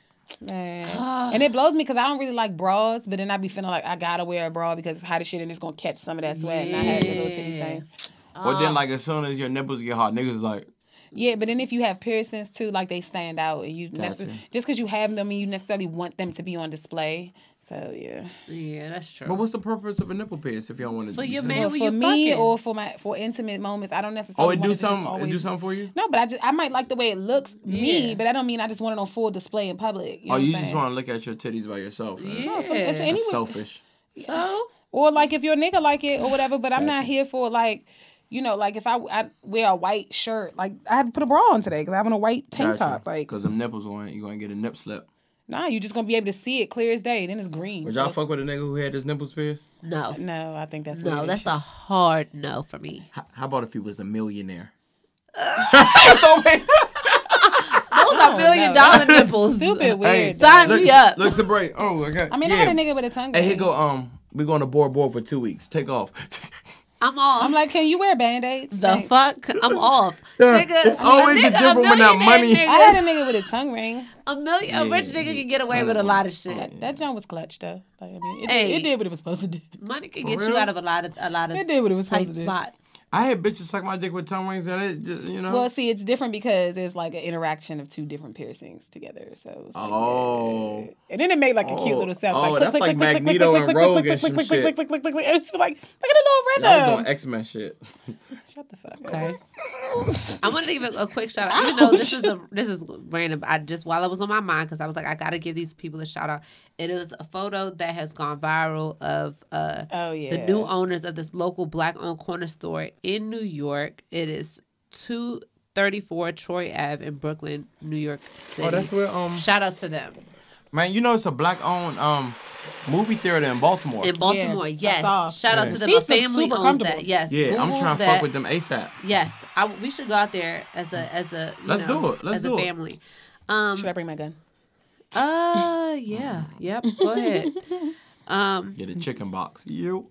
Man. And it blows me because I don't really like bras, but then I be feeling like I gotta wear a bra because it's hot as shit and it's gonna catch some of that sweat and I have the little titty stains. Or then, like, as soon as your nipples get hot, niggas is like, Yeah, but then if you have piercings too, like they stand out and you just because you have them, you necessarily want them to be on display. So yeah. Yeah, that's true. but what's the purpose of a nipple pierce if you don't want to For do your something? man, Or when for you me fucking. or for intimate moments, I don't Oh, necessarily it want do it to just something? It always do something for you? No, but I might like the way it looks me, Yeah. but I don't mean I just want it on full display in public. You know Oh, what you I'm just saying? want to look at your titties by yourself. Yeah. No, so it's That's any- That's selfish. So Or like if your nigga like it or whatever, but I'm not here for like, you know, like if I wear a white shirt, like I had to put a bra on today because I have on a white tank top. Like, Because them nipples you're going to get a nip slip. nah, you just gonna be able to see it clear as day. Then it's green. Would So y'all fuck with a nigga who had his nipples pierced? no, no, I think that's no, weird. that's a hard no for me. How about if he was a millionaire? Those are $1 million nipples. stupid weird. Hey, though. Sign me up. Looks a break. Oh, okay. I mean, I had a nigga with a tongue. Hey, ring. here go. We going to board for 2 weeks. Take off. I'm off. I'm like, can you wear band-aids? the Thanks. fuck? I'm off. Nigga, it's always a different when that money- I had a nigga with a tongue ring. A rich nigga can get away with a lot of shit. That joint was clutch though. Like, I mean, Hey. it did what it was supposed to do. Money can get real? you out of a lot of It did what it was tight supposed to do. spots. I had bitches suck my dick with tongue rings and it just, you know. Well, see, it's different because it's like an interaction of two different piercings together. So it's like, Oh. yeah. And then it made like a cute little sound. Oh, It's that's like Magneto and Rogue and some shit. click, click, click. And it's like, look at the I was little doing rhythm. X-Men shit. Shut the fuck up. Okay. I want to give a quick shout out. Even though this is random, I just while it was on my mind because I was like, I gotta give these people a shout out. It is a photo that has gone viral of the new owners of this local black-owned corner store in New York. It is 234 Troy Ave in Brooklyn, New York City. Oh, that's where Shout out to them. man, you know it's a black-owned movie theater in Baltimore. In Baltimore, Yeah, yes. I saw. Shout out to them. Seats A look family super owns comfortable. that. Yes. Yeah, I'm Google trying to that. fuck with them ASAP. Yes, we should go out there as a Let's do it. Let's as do a it. family. Should I bring my gun? Yeah, yep. Go ahead. Get a chicken box. You.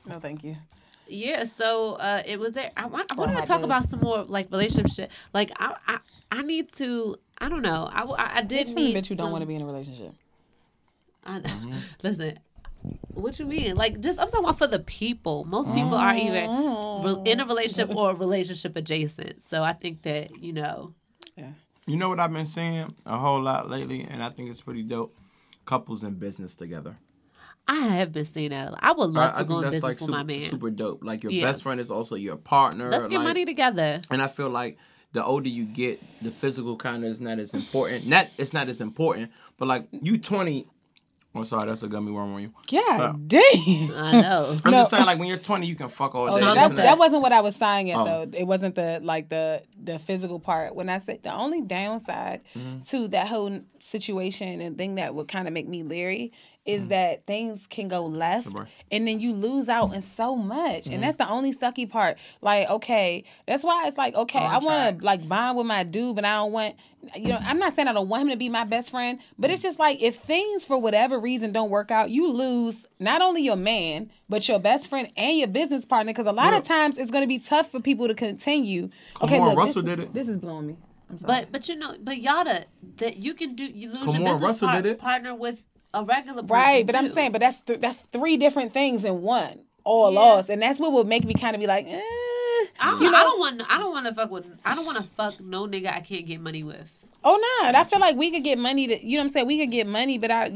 No, thank you. Yeah, so it was there. I wanted to I talk did. about some more like relationship shit. Like I need to. I don't know. I did It's for meet the bitch who don't some- want to be in a relationship. I know. Listen, what you mean? Like, just I'm talking about for the people. Most people are either in a relationship or relationship adjacent. So I think that You know what I've been seeing a whole lot lately, and I think it's pretty dope. Couples in business together. I have been seeing that a lot. I would love I to go think in that's business like with my man. super dope. Like your Yeah. best friend is also your partner. Let's get like, money together. And I feel like the older you get, the physical kind of is not as important. It's not as important, but like you 20. I'm sorry, that's a gummy worm on you. God damn. I know. I'm just saying, like when you're 20, you can fuck all day. That wasn't what I was saying though. It wasn't the physical part. When I said the only downside to that whole situation and thing that would kind of make me leery is that things can go left and then you lose out in so much. And that's the only sucky part. Like, okay, that's why it's like, okay, I want to like bond with my dude, but I don't want, I'm not saying I don't want him to be my best friend, but it's just like if things for whatever reason don't work out, you lose not only your man, but your best friend and your business partner. Because a lot of times it's going to be tough for people to continue. Okay, look, Russell did it. This is blowing me. I'm sorry. But Yada, that you lose your business partner with a regular person right, but I'm saying, but that's three different things in one, all lost, and that's what would make me kind of be like, I don't want to fuck no nigga I can't get money with. Oh no, I feel like we could get money we could get money, but I'm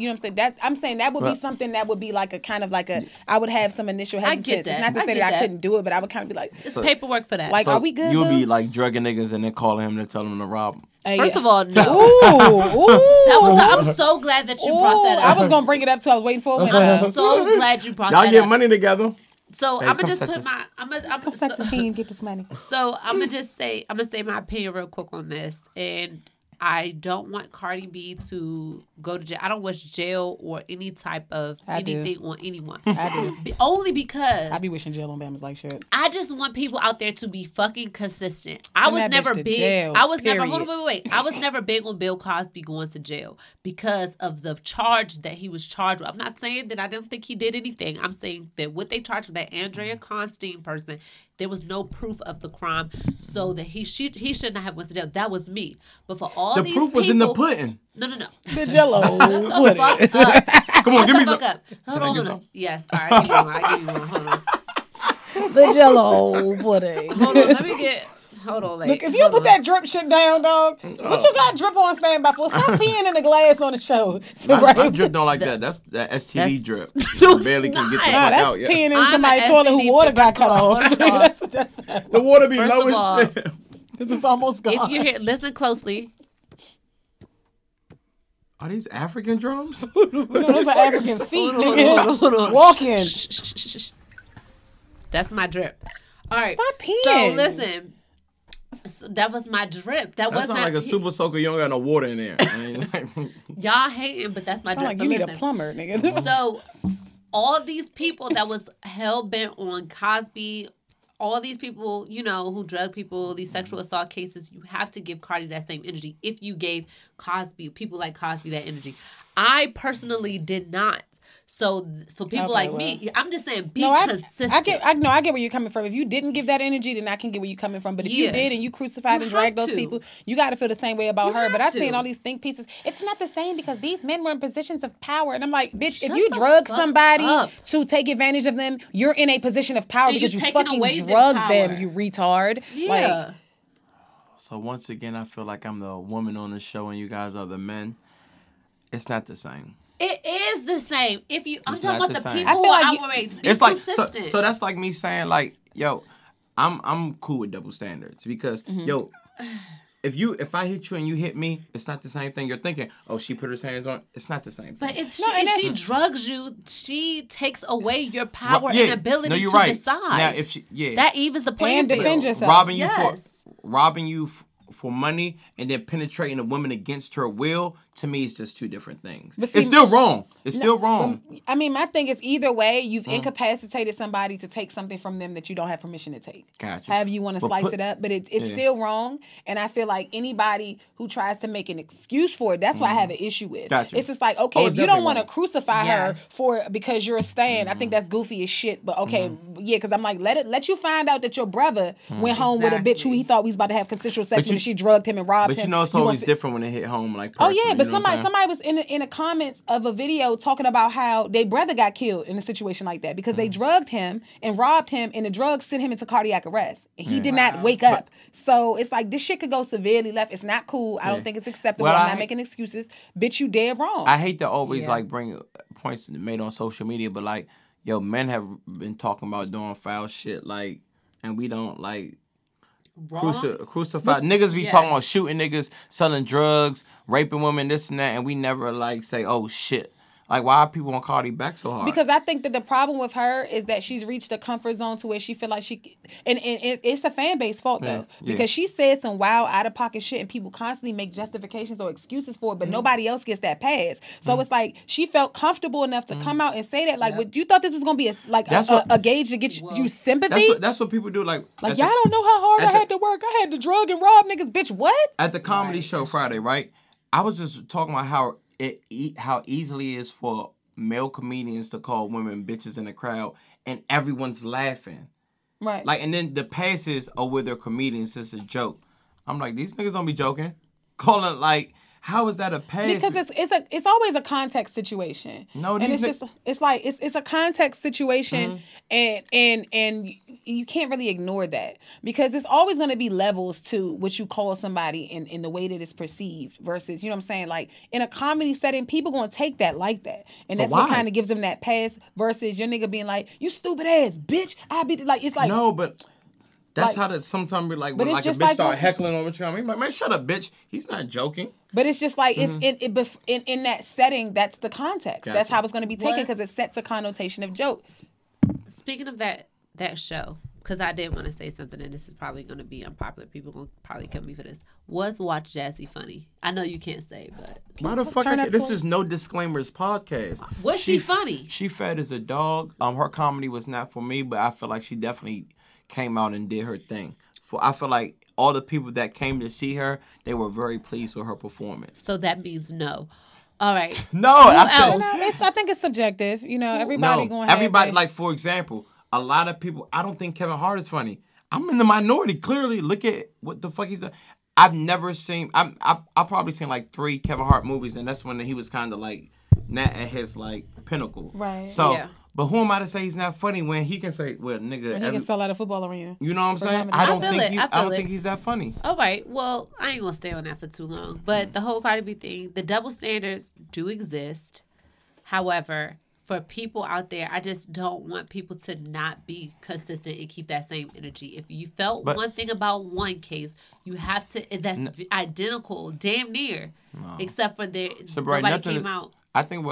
saying that would be something that would be like a kind of like I would have some initial hesitance. I get that. It's not to say that I couldn't do it, but I would kind of be like, it's paperwork for that. Like, are we good? You'll be like drugging niggas and then calling him to tell him to rob him. First of all, no. Ooh. I'm so glad that you brought that up. I was gonna bring it up too. I was waiting for a minute. I'm so glad you brought that up. Y'all get money together. So I'm gonna just put my. Come set the team, get this money. So I'm gonna say my opinion real quick on this, and I don't want Cardi B to go to jail. I don't wish jail or any type of anything on anyone. I do. Only because I be wishing jail on Bama's like shit. I just want people out there to be fucking consistent. I was never big. I was never. Hold on, wait. I was never big on Bill Cosby going to jail because of the charge that he was charged with. I'm not saying that I don't think he did anything. I'm saying that what they charged with that Andrea Constein person, there was no proof of the crime, so that he should not have went to jail. That was me. But for all the these proof was in the pudding. No. The Jello pudding. Come on, give me some. Hold on. Yes. All right. I give you one. Hold on. The Jello pudding. Hold on. Let me get. Hold on. Look, if you put that drip shit down, dog, what you got drip on standby for? Stop peeing in the glass on the show. So, my drip don't like that. That's that STD drip. You barely can get the fuck out. That's peeing in somebody's toilet whose water got cut off. That's what that sounds. The water be low as shit. This is almost gone. If you hear, listen closely. Are these African drums? Those are African feet, nigga. Hold on. Walking. That's my drip. All right. Stop peeing. So listen. So that was my drip. That was not like a super soaker. You don't got no water in there. Y'all hating, but that's my drip. Like you need a plumber, nigga. So all these people that was hell bent on Cosby, all these people, who drug people, these sexual assault cases, you have to give Cardi that same energy. If you gave people like Cosby that energy, I personally did not. So for people like me, I'm just saying, be consistent. I get where you're coming from. If you didn't give that energy, then I can get where you're coming from. But if you did and you crucified and dragged those people, you got to feel the same way about her. But I've seen all these think pieces. It's not the same because these men were in positions of power. And I'm like, bitch, if you drug somebody to take advantage of them, you're in a position of power because you fucking drugged them, you retard. Yeah. So once again, I feel like I'm the woman on the show and you guys are the men. It's not the same. It is the same. I'm talking about the people I feel like who operate. It's like so that's like me saying like, yo, I'm cool with double standards because yo, if I hit you and you hit me, it's not the same thing. You're thinking, oh, she put her hands on. It's not the same thing. But if she drugs you, she takes away your power and ability to decide. Now if that evens the playing field. Defend yourself. Robbing you for money and then penetrating a woman against her will, to me, it's just two different things. But see, it's still wrong. It's still wrong. I mean, my thing is either way, you've incapacitated somebody to take something from them that you don't have permission to take. Gotcha. However you want to slice it up, but it's still wrong. And I feel like anybody who tries to make an excuse for it, that's what I have an issue with. Gotcha. It's just like, okay, if you don't want to crucify her because you're a stan, I think that's goofy as shit. But okay, because I'm like, let you find out that your brother went home with a bitch who he thought was about to have consensual sex with, and she drugged him and robbed him. But it's always different when it hit home, like personally. Oh yeah, but somebody was in the comments of a video talking about how their brother got killed in a situation like that because they drugged him and robbed him, and the drugs sent him into cardiac arrest. And he did not wake up. So it's like this shit could go severely left. It's not cool. I don't think it's acceptable. I'm not making excuses. Bitch, you dead wrong. I hate to always like bring points made on social media, but like, yo, men have been talking about doing foul shit, like, and we don't like. crucified. Niggas be talking about shooting niggas, selling drugs, raping women, this and that, and we never like say, oh shit. Like, why are people on Cardi back so hard? Because I think that the problem with her is that she's reached a comfort zone to where she feel like she... And it's a fan base fault, though. Yeah. Because she says some wild, out-of-pocket shit and people constantly make justifications or excuses for it, but nobody else gets that pass. So it's like, she felt comfortable enough to come out and say that. Like, you thought this was going to be a gauge to get you sympathy? That's what people do. Like y'all don't know how hard I had to work. I had to drug and rob niggas. Bitch, what? At the comedy show Friday, right? I was just talking about how easily it is for male comedians to call women bitches in the crowd and everyone's laughing. Right. Like, and then the passes are with their comedians. It's a joke. I'm like, these niggas don't be joking. Calling like, how is that a pass? Because it's always a context situation. No, and it's a context situation, and you can't really ignore that because it's always going to be levels to what you call somebody in the way that it's perceived versus, you know what I'm saying? Like in a comedy setting, people going to take that like that, and that's what kind of gives them that pass versus your nigga being like, you stupid ass bitch. I be like, it's like no, but. That's how that sometimes be like when like a bitch start heckling over you. I'm like, man, shut up, bitch. He's not joking. But it's just like it's in that setting. That's the context. Gotcha. That's how it's going to be taken because it sets a connotation of jokes. Speaking of that show, because I did want to say something, and this is probably going to be unpopular. People going to probably kill me for this. Was Watch Jazzy funny? I know you can't say, but why the fuck? This is No Disclaimers podcast. Was she funny? She fed as a dog. Her comedy was not for me, but I feel like she definitely came out and did her thing. I feel like all the people that came to see her, they were very pleased with her performance. So that means no. All right. No, I think it's subjective. You know, everybody going to have everybody, like, for example, a lot of people, I don't think Kevin Hart is funny. I'm in the minority, clearly. Look at what the fuck he's done. I've never seen, I've probably seen like 3 Kevin Hart movies, and that's when he was kind of like not at his like pinnacle. Right. So, but who am I to say he's not funny when he can say, well, nigga. He can sell out a football arena. You know what I'm saying? I don't think he's that funny. All right. Well, I ain't going to stay on that for too long. But the whole Cardi B thing, the double standards do exist. However, for people out there, I just don't want people to not be consistent and keep that same energy. If you felt one thing about one case, you have to, that's identical, damn near, except for nobody came out. I think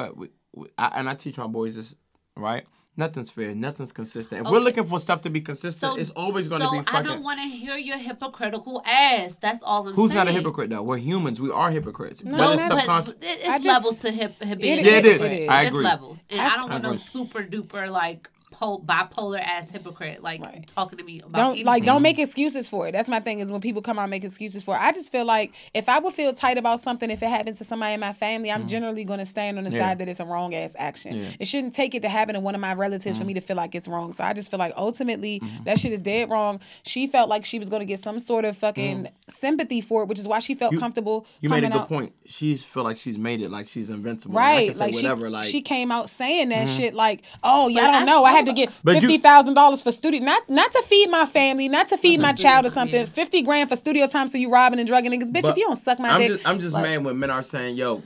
I teach my boys this, right? Nothing's fair. Nothing's consistent. If we're looking for stuff to be consistent, it's always going to be fucking... I don't want to hear your hypocritical ass. That's all I'm saying. Who's not a hypocrite, though? We're humans. We are hypocrites. No, but it's levels to being it is. I agree. It's levels. And I don't want no super duper, like, bipolar ass hypocrite talking to me about don't make excuses for it. That's my thing is when people come out and make excuses for it. I just feel like if I would feel tight about something, if it happens to somebody in my family, I'm generally going to stand on the side that it's a wrong ass action. It shouldn't take it to happen to one of my relatives for me to feel like it's wrong. So I just feel like ultimately that shit is dead wrong. She felt like she was going to get some sort of fucking sympathy for it, which is why she felt comfortable. You made a good point. She feel like she's made it, like she's invincible. Right, like whatever. She came out saying that shit like, oh, y'all don't know. I had to get $50,000 for studio, not to feed my family, not to feed my child or something. $50,000 for studio time, so you robbing and drugging niggas, bitch. If you don't suck my dick, I'm just mad when men are saying, yo,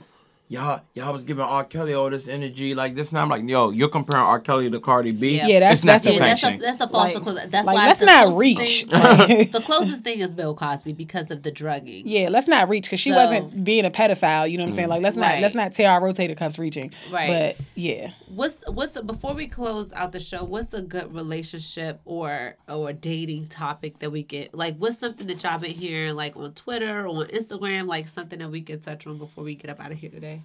y'all was giving R. Kelly all this energy like this. Now I'm like, yo, you're comparing R. Kelly to Cardi B. Yeah, that's the same thing. That's a false conclusion. That's why let's not reach. The closest thing is Bill Cosby because of the drugging. Yeah, let's not reach because she wasn't being a pedophile. You know what I'm saying? Like let's not tear our rotator cuffs reaching. Right. But yeah. What's before we close out the show? What's a good relationship or dating topic that we get? Like, what's something that y'all been hearing like on Twitter or on Instagram? Like something that we could touch on before we get up out of here today.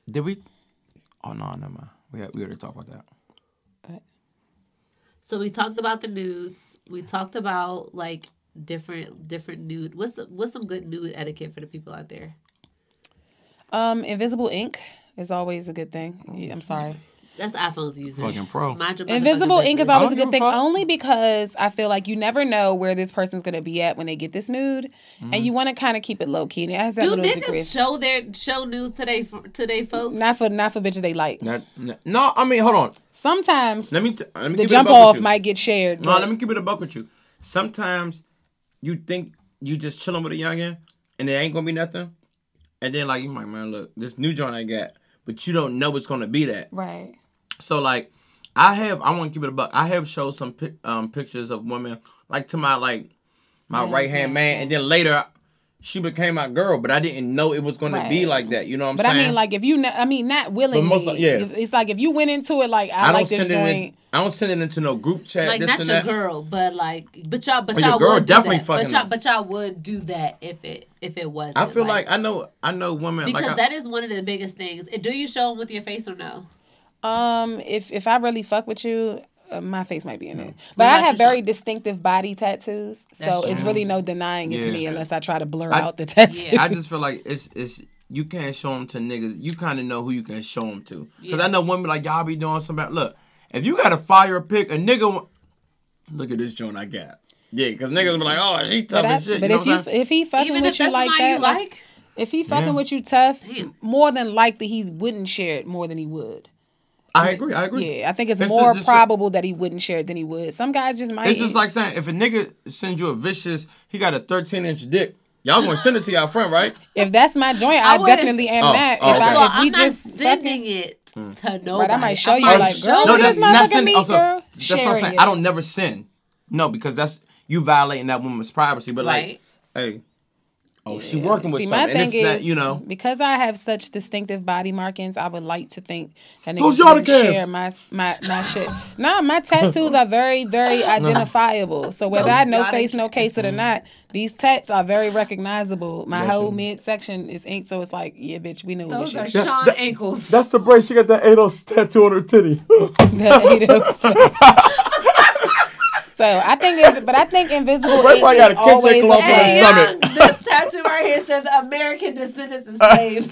Did we? Oh, no, never mind. We already talked about that. What? So we talked about the nudes. We talked about, like, different nude. What's some good nude etiquette for the people out there? Invisible ink is always a good thing. Yeah, I'm sorry. That's iPhone's users. Fucking pro. Invisible ink is always a good thing, only because I feel like you never know where this person's going to be at when they get this nude, and you want to kind of keep it low key. And it has that do little niggas show nudes today, folks? Not for bitches they like. No, I mean, hold on. Sometimes let me the jump off might get shared. No, let me keep it a buck with you. Sometimes you think you just chilling with a youngin' and there ain't gonna be nothing, and then like you might, man, look, this new joint I got, but you don't know it's gonna be that. Right. So, like, I want to keep it a buck. I have showed some pictures of women, like, to my, like, my right hand man, and then later she became my girl, but I didn't know it was going to be like that. You know what I'm saying? But I mean, like, if you, not willingly. It's like if you went into it like, I like this joint. I don't send it into no group chat. Like, this not and your that. girl, but y'all your girl would definitely do that. fucking. But y'all would do that if it wasn't. I feel like I know women because like that is one of the biggest things. Do you show them with your face or no? If I really fuck with you, my face might be in it. But I have very distinctive body tattoos, so it's really no denying it's me unless I try to blur out the tattoo. Yeah. I just feel like it's you can't show them to niggas. You kind of know who you can show them to. Because I know women like, y'all be doing something. Look, if you got a fire pick, a nigga, look at this joint I got. Yeah, because niggas be like, oh, he tough as shit. But if he fucking even with you like that, like, if he fucking with you tough, more than likely he wouldn't share it more than he would. I agree. Yeah, I think it's more probable that he wouldn't share it than he would. Some guys just might. It's just like saying, if a nigga sends you a vicious, he got a 13-inch dick, y'all gonna send it to y'all friend, right? If that's my joint, I definitely am that. If we just sending it to nobody. Right, I might show you like, girl, look at this motherfucking meat, girl. That's what I'm saying. I don't never send. No, because that's you violating that woman's privacy. But like, hey. Oh, she working with something. My thing is, not, you know, because I have such distinctive body markings, I would like to think that niggas share my shit. Nah, my tattoos are very, very identifiable. So whether I no face, no case it or not, these tats are very recognizable. My whole midsection is inked, so it's like, yeah, bitch, we know those what are Sean ankles. That's the brace. She got that ADOS tattoo on her titty. So I think invisible ink got is always this tattoo right here says American descendants of slaves.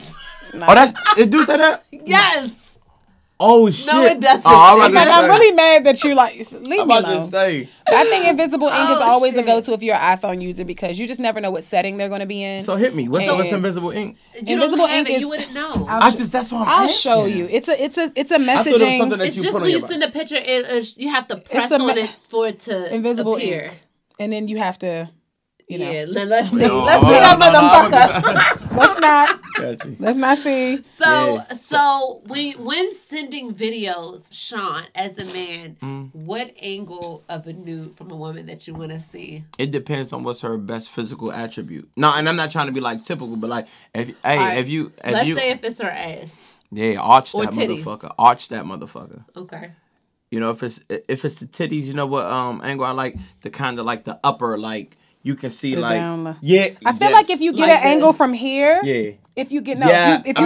It do say that? Yes. Oh shit! No, it doesn't. I'm really mad that you like leave me alone. I'm about to say. I think invisible ink is always a go-to if you're an iPhone user because you just never know what setting they're going to be in. So hit me. What's invisible ink? Invisible ink is you wouldn't know. That's what I'll show you. It's a messaging. I thought it was something that it's just when you send a picture, you have to press on it for it to invisible appear. ink, and then you have to. You know. Yeah, let's see. Let's see that motherfucker. Let's not see. So when sending videos, Sean, as a man, what angle of a nude from a woman that you want to see? It depends on what's her best physical attribute. No, and I'm not trying to be like typical, but like let's say if it's her ass. Yeah, arch that titties. motherfucker. Arch that motherfucker. Okay. You know, if it's the titties, you know what angle I like? The kind of like the upper like. You can see like I feel like if you get an angle from here, if you get if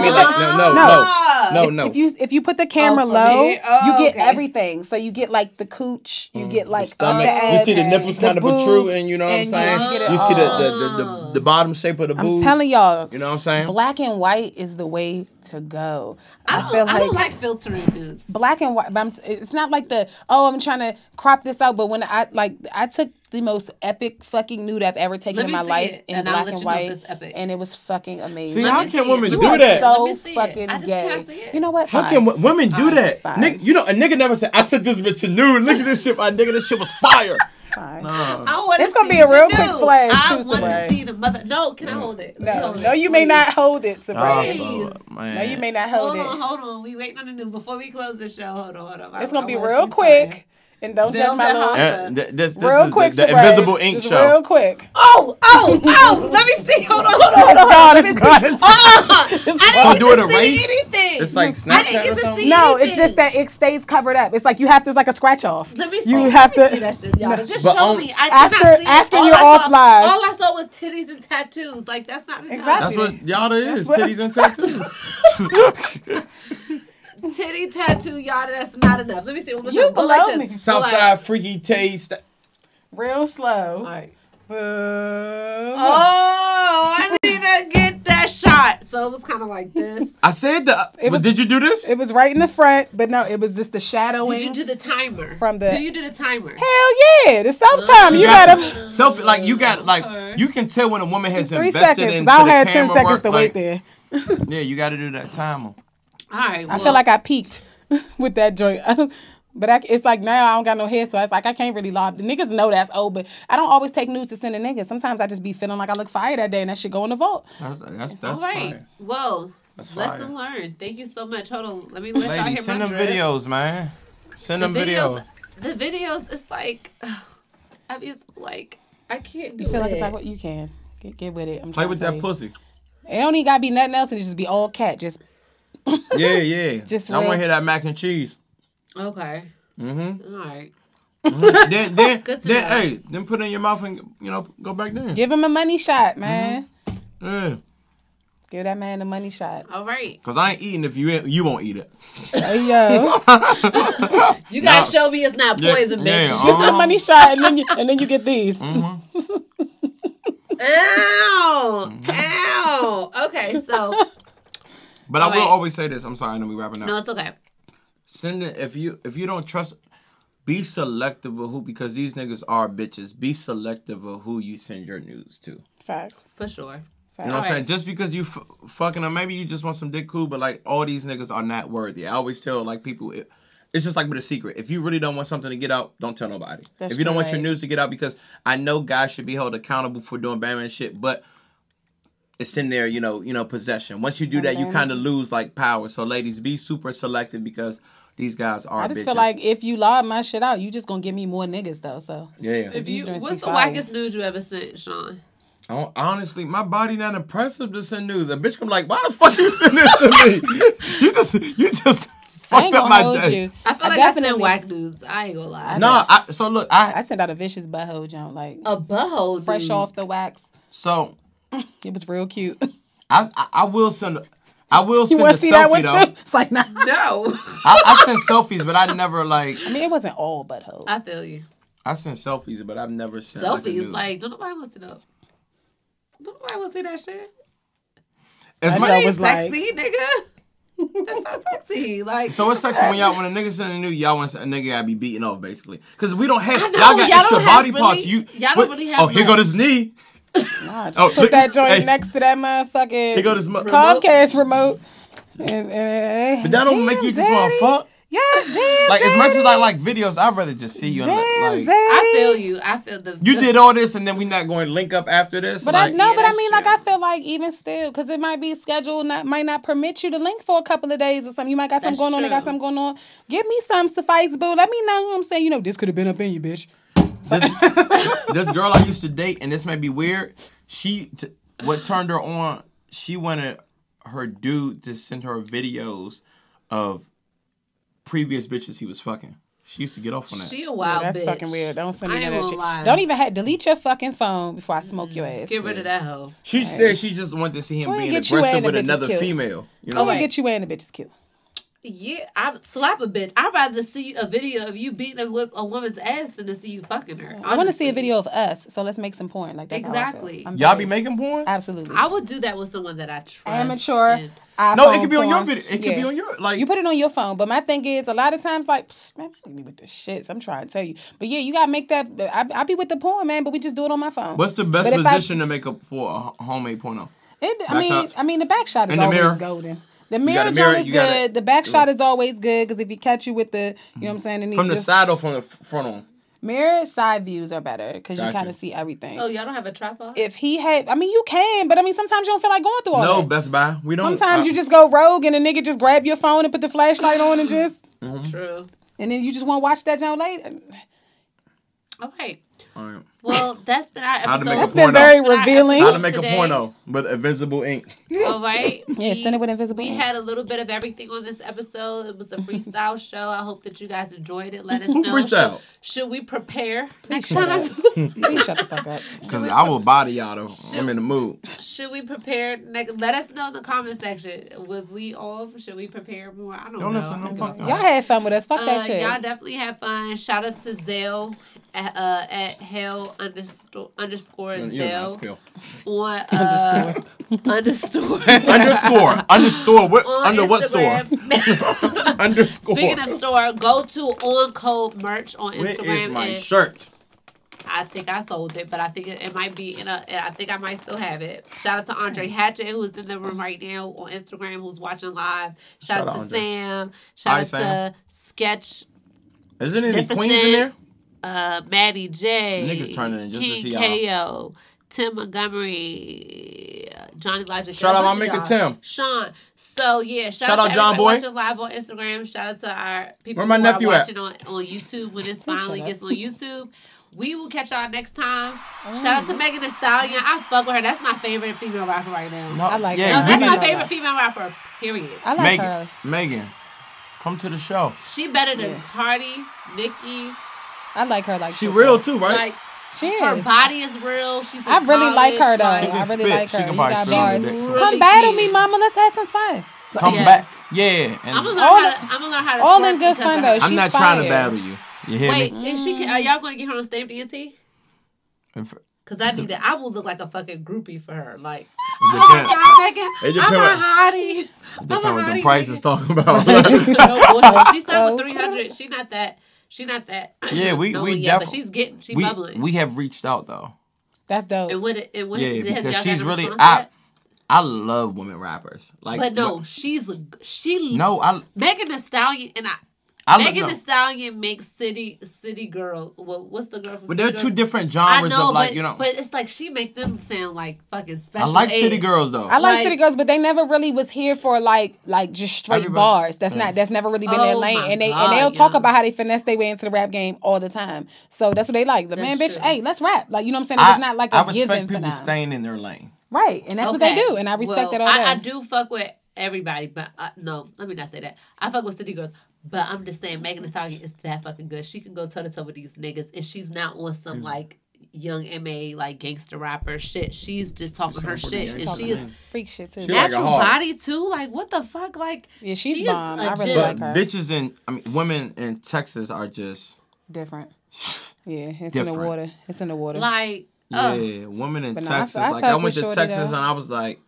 you put the camera low, you get everything. So you get like the cooch, you get like the abs, you see the nipples kind of protruding. You know what I'm saying? You see the bottom shape of the boob. I'm telling y'all, you know what I'm saying? Black and white is the way to go. I don't like filtering dudes. Black and white, but it's not like I'm trying to crop this out. But when I took the most epic fucking nude I've ever taken in my life in black and white, and it was fucking amazing. See, how can women do that? So fucking gay. You know what? How can women do that? Nigga, you know, a nigga never said, I sent this bitch a nude. Look at this shit, my nigga. This shit was fire. It's gonna be a real quick flash too, I want to see the mother. No, can I hold it? No, you may not hold it, Sabrina. No, you may not hold it. Hold on. We waiting on the news before we close the show. Hold on. It's gonna be real quick. And don't judge my little. This real quick, the invisible ink show. Real quick. Oh! Let me see. Hold on. It's gone. So do it a race? Anything. It's like Snapchat I didn't get to see No, anything. it's just that it stays covered up. It's like you have to. It's like a scratch off. Let me see. You have to see that shit, y'all. Just show me. After you're off live. All I saw was titties and tattoos. Like that's not enough. Exactly. That's what y'all is. Titties and tattoos. Titty tattoo, y'all. That's not enough. Let me see. You below me. Southside freaky taste. Real slow. All right. Boom. Oh, I need to get that shot. So it was kind of like this. I said that. Did you do this? It was right in the front, but no, it was just the shadowing. Did you do the timer? Do you do the timer? Hell yeah, the self time. You gotta self like you got like you can tell when a woman has 3 invested seconds. into I don't the have 10 camera seconds work, to wait there. Yeah, you got to do that timer. All right. I feel like I peaked with that joint. But it's like now I don't got no hair, so it's like I can't really lob. The niggas know that's old, but I don't always take nudes to send a nigga. Sometimes I just be feeling like I look fire that day, and that shit go in the vault. That's all right. fire. Whoa. Lesson learned. Thank you so much. Hold on. Let me let y'all hear my send them drip. videos, man. Send them videos. The videos, it's like, I mean, it's like, I can't do You feel it. like it's like, you can. Get with it. Play with that pussy. It don't even gotta be nothing else, and it just be all cat. Just yeah. Just I want to hear that mac and cheese. Okay. Mm-hmm. All right. Mm-hmm. Then know. Hey, then put it in your mouth and go back there. Give him a money shot, man. Mm-hmm. Yeah. Give that man a money shot. All right. Cause I ain't eating if you won't eat it. Hey yo, you gotta show me it's not poison, bitch. Give him a money shot, and then you get these. Mm-hmm. Ow! Ow! Okay, so. But I will always say this. I'm sorry, I know we wrapping up. No, it's okay. Send it if you don't trust. Be selective of who, because these niggas are bitches. Be selective of who you send your news to. Facts. For sure. You know what I'm saying? Just because you fucking them, maybe you just want some dick cool, but like all these niggas are not worthy. I always tell like people, it's just like with a secret. If you really don't want something to get out, don't tell nobody. If you don't want your news to get out, because I know guys should be held accountable for doing bad man shit, but it's in their, possession. Once you do that, you kind of lose like power. So ladies, be super selective because these guys are bitches. I just feel like if you lob my shit out, you just gonna give me more niggas though. So yeah. What's the wackest news you ever sent, Sean? Honestly, my body not impressive to send news. A bitch come like, why the fuck you send this to me? you just fucked up my day. You. I feel like I send whack news. I ain't gonna lie. No, so look, I sent out a vicious butthole jump, like a butthole fresh off the wax. So it was real cute. I will send a selfie though. Too? It's like, nah. No. I send selfies, but I never like. I mean, it wasn't all butthole. I feel you. I send selfies, but I've never sent selfies. Like, don't nobody wants to know. Don't nobody want to see that shit. It's sexy, nigga. That's not sexy. Like, so it's sexy when a nigga send a nude, y'all want a nigga gotta be beaten off basically, because we don't have y'all got extra body parts. Y'all don't really have. Oh, here go this knee. Nah, just put that joint next to that motherfucking here go this Comcast remote. And, but that don't make you just want to fuck. Yeah, damn. Like, as much as I like videos, I'd rather just see you. I feel you. I feel you did all this, and then we not going to link up after this. But I mean, like, I feel like even still, because it might be scheduled, might not permit you to link for a couple of days or something. You might got something going on. They got something going on. Give me some suffice, boo. Let me know. You know what I'm saying? This could have been up in you, bitch. This girl I used to date, and this may be weird. What turned her on? She wanted her dude to send her videos of previous bitches he was fucking. She used to get off on that. She a wild bitch. That's fucking weird. Don't send me that shit. Lie. Don't even delete your fucking phone before I smoke your ass. Get rid of that hoe. She said she just wanted to see him being aggressive with another female. You know, get you in the bitches killed. Yeah, I slap a bitch. I'd rather see a video of you beating a woman's ass than to see you fucking her. I want to see a video of us, so let's make some porn. Like, that's exactly. Y'all be making porn? Absolutely. I would do that with someone that I trust. Amateur. No, it could be on your video. It could be on your, like. You put it on your phone. But my thing is, a lot of times, like, man, I be with the shits. I'm trying to tell you. But yeah, you got to make that. I be with the porn, man, but we just do it on my phone. What's the best position to make up for a homemade porno? I mean, the back shot is always golden. The mirror joint is good. The back shot is always good because if you catch you with the, you know what I'm saying? From the side or from the front on? Mirror side views are better because you kind of see everything. Oh, y'all don't have a tripod? If he had, I mean, you can, but I mean, sometimes you don't feel like going through all that. No, Best Buy. We don't. Sometimes you just go rogue and a nigga just grab your phone and put the flashlight on and just. True. And then you just want to watch that joint later. Okay. All right. Well, that's been our episode. That's been very revealing. How to make a porno with invisible ink. All right. Yeah, send it with invisible ink. We had a little bit of everything on this episode. It was a freestyle show. I hope that you guys enjoyed it. Let us know. Freestyle. Should we prepare next time? Please shut the fuck up. Because I will body y'all though. I'm in the mood. Should we prepare? Let us know in the comment section. Was we off? Should we prepare more? I don't know. Listen, y'all had fun with us. Fuck that shit. Y'all definitely had fun. Shout out to Zell at hell underscore Zell on underscore what under Instagram. What store? Underscore. Speaking of store, go to On Code Merch on Instagram. Where is my shirt? I think I sold it, but I think it might be I think I might still have it. Shout out to Andre Hatchett, who's in the room right now on Instagram, who's watching live. Shout out to Andre. Sam. Shout out to Sketch. Isn't any queens in there? Maddie J. Niggas turning in just King to see y'all. KO. Tim Montgomery, Johnny Logic. Shout out my nigga Tim. Sean. So yeah, shout out to John Boy. watching live on Instagram. Shout out to our people Where my who nephew are at? watching on YouTube when this finally gets on YouTube. we will catch y'all next time. Shout out to Megan Thee Stallion. I fuck with her. That's my favorite female rapper right now. No, I like her. No, that's my favorite female rapper, period. I like her. Megan, come to the show. She better than Cardi, Nicki. I like her. Like she real too, right? Like, she is. Her body is real. She's I really like her though. I really like her. You got bars. Come battle me, mama. Let's have some fun. Come back. Yeah. And I'm gonna learn how to all in good fun though. I'm not trying to battle you. You hear me? Wait, is she? Are y'all gonna get her on Stamp DNT? Because I need that. I will look like a fucking groupie for her. Like, oh my God, Megan, I'm a hottie. Depends what the price is talking about. No bullshit. She's signed with 300. She not that. Yeah, we but she's bubbling. We have reached out though. That's dope. Because she's really. I love women rappers. Like, but no, Megan Thee Stallion and Megan Thee Stallion makes city girls. Well, what's the girl from? But they're two different genres of like, But it's like she make them sound like fucking special. I like city girls though. I like city girls, but they never really was here for like just straight bars. That's never really been their lane. And they'll talk about how they finesse their way into the rap game all the time. So that's what they like. Bitch, hey, let's rap. Like, you know what I'm saying? It's not like a given for them. I respect people staying in their lane. Right, and that's what they do, and I respect it all day. I do fuck with everybody, but no, let me not say that. I fuck with city girls, but I'm just saying Megan Thee Stallion is that fucking good. She can go toe to toe with these niggas, and she's not on some like young MA like gangster rapper shit. She's just talking her shit, and she is freak shit too. Natural body too. Like, what the fuck? Like, yeah, she's bomb. I really like her. Bitches women in Texas are just different. Yeah, it's in the water. It's in the water. Like. Yeah, women in Texas. I went to Texas and I was like,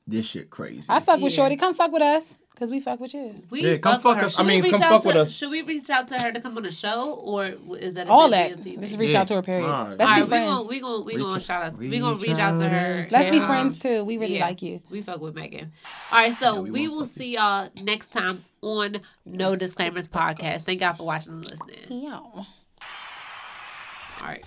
this shit crazy. I fuck with Shorty. Come fuck with us. Because we fuck with you. Come fuck us. Come fuck with us. Should we reach out to her to come on the show? Or is that all that? Let's reach out to her, period. Right. Let's be friends. We gonna shout out. We gonna reach out to her. Let's be friends too. We really like you. We fuck with Megan. All right, so we will see y'all next time on No Disclaimers Podcast. Thank y'all for watching and listening. Yeah. All right.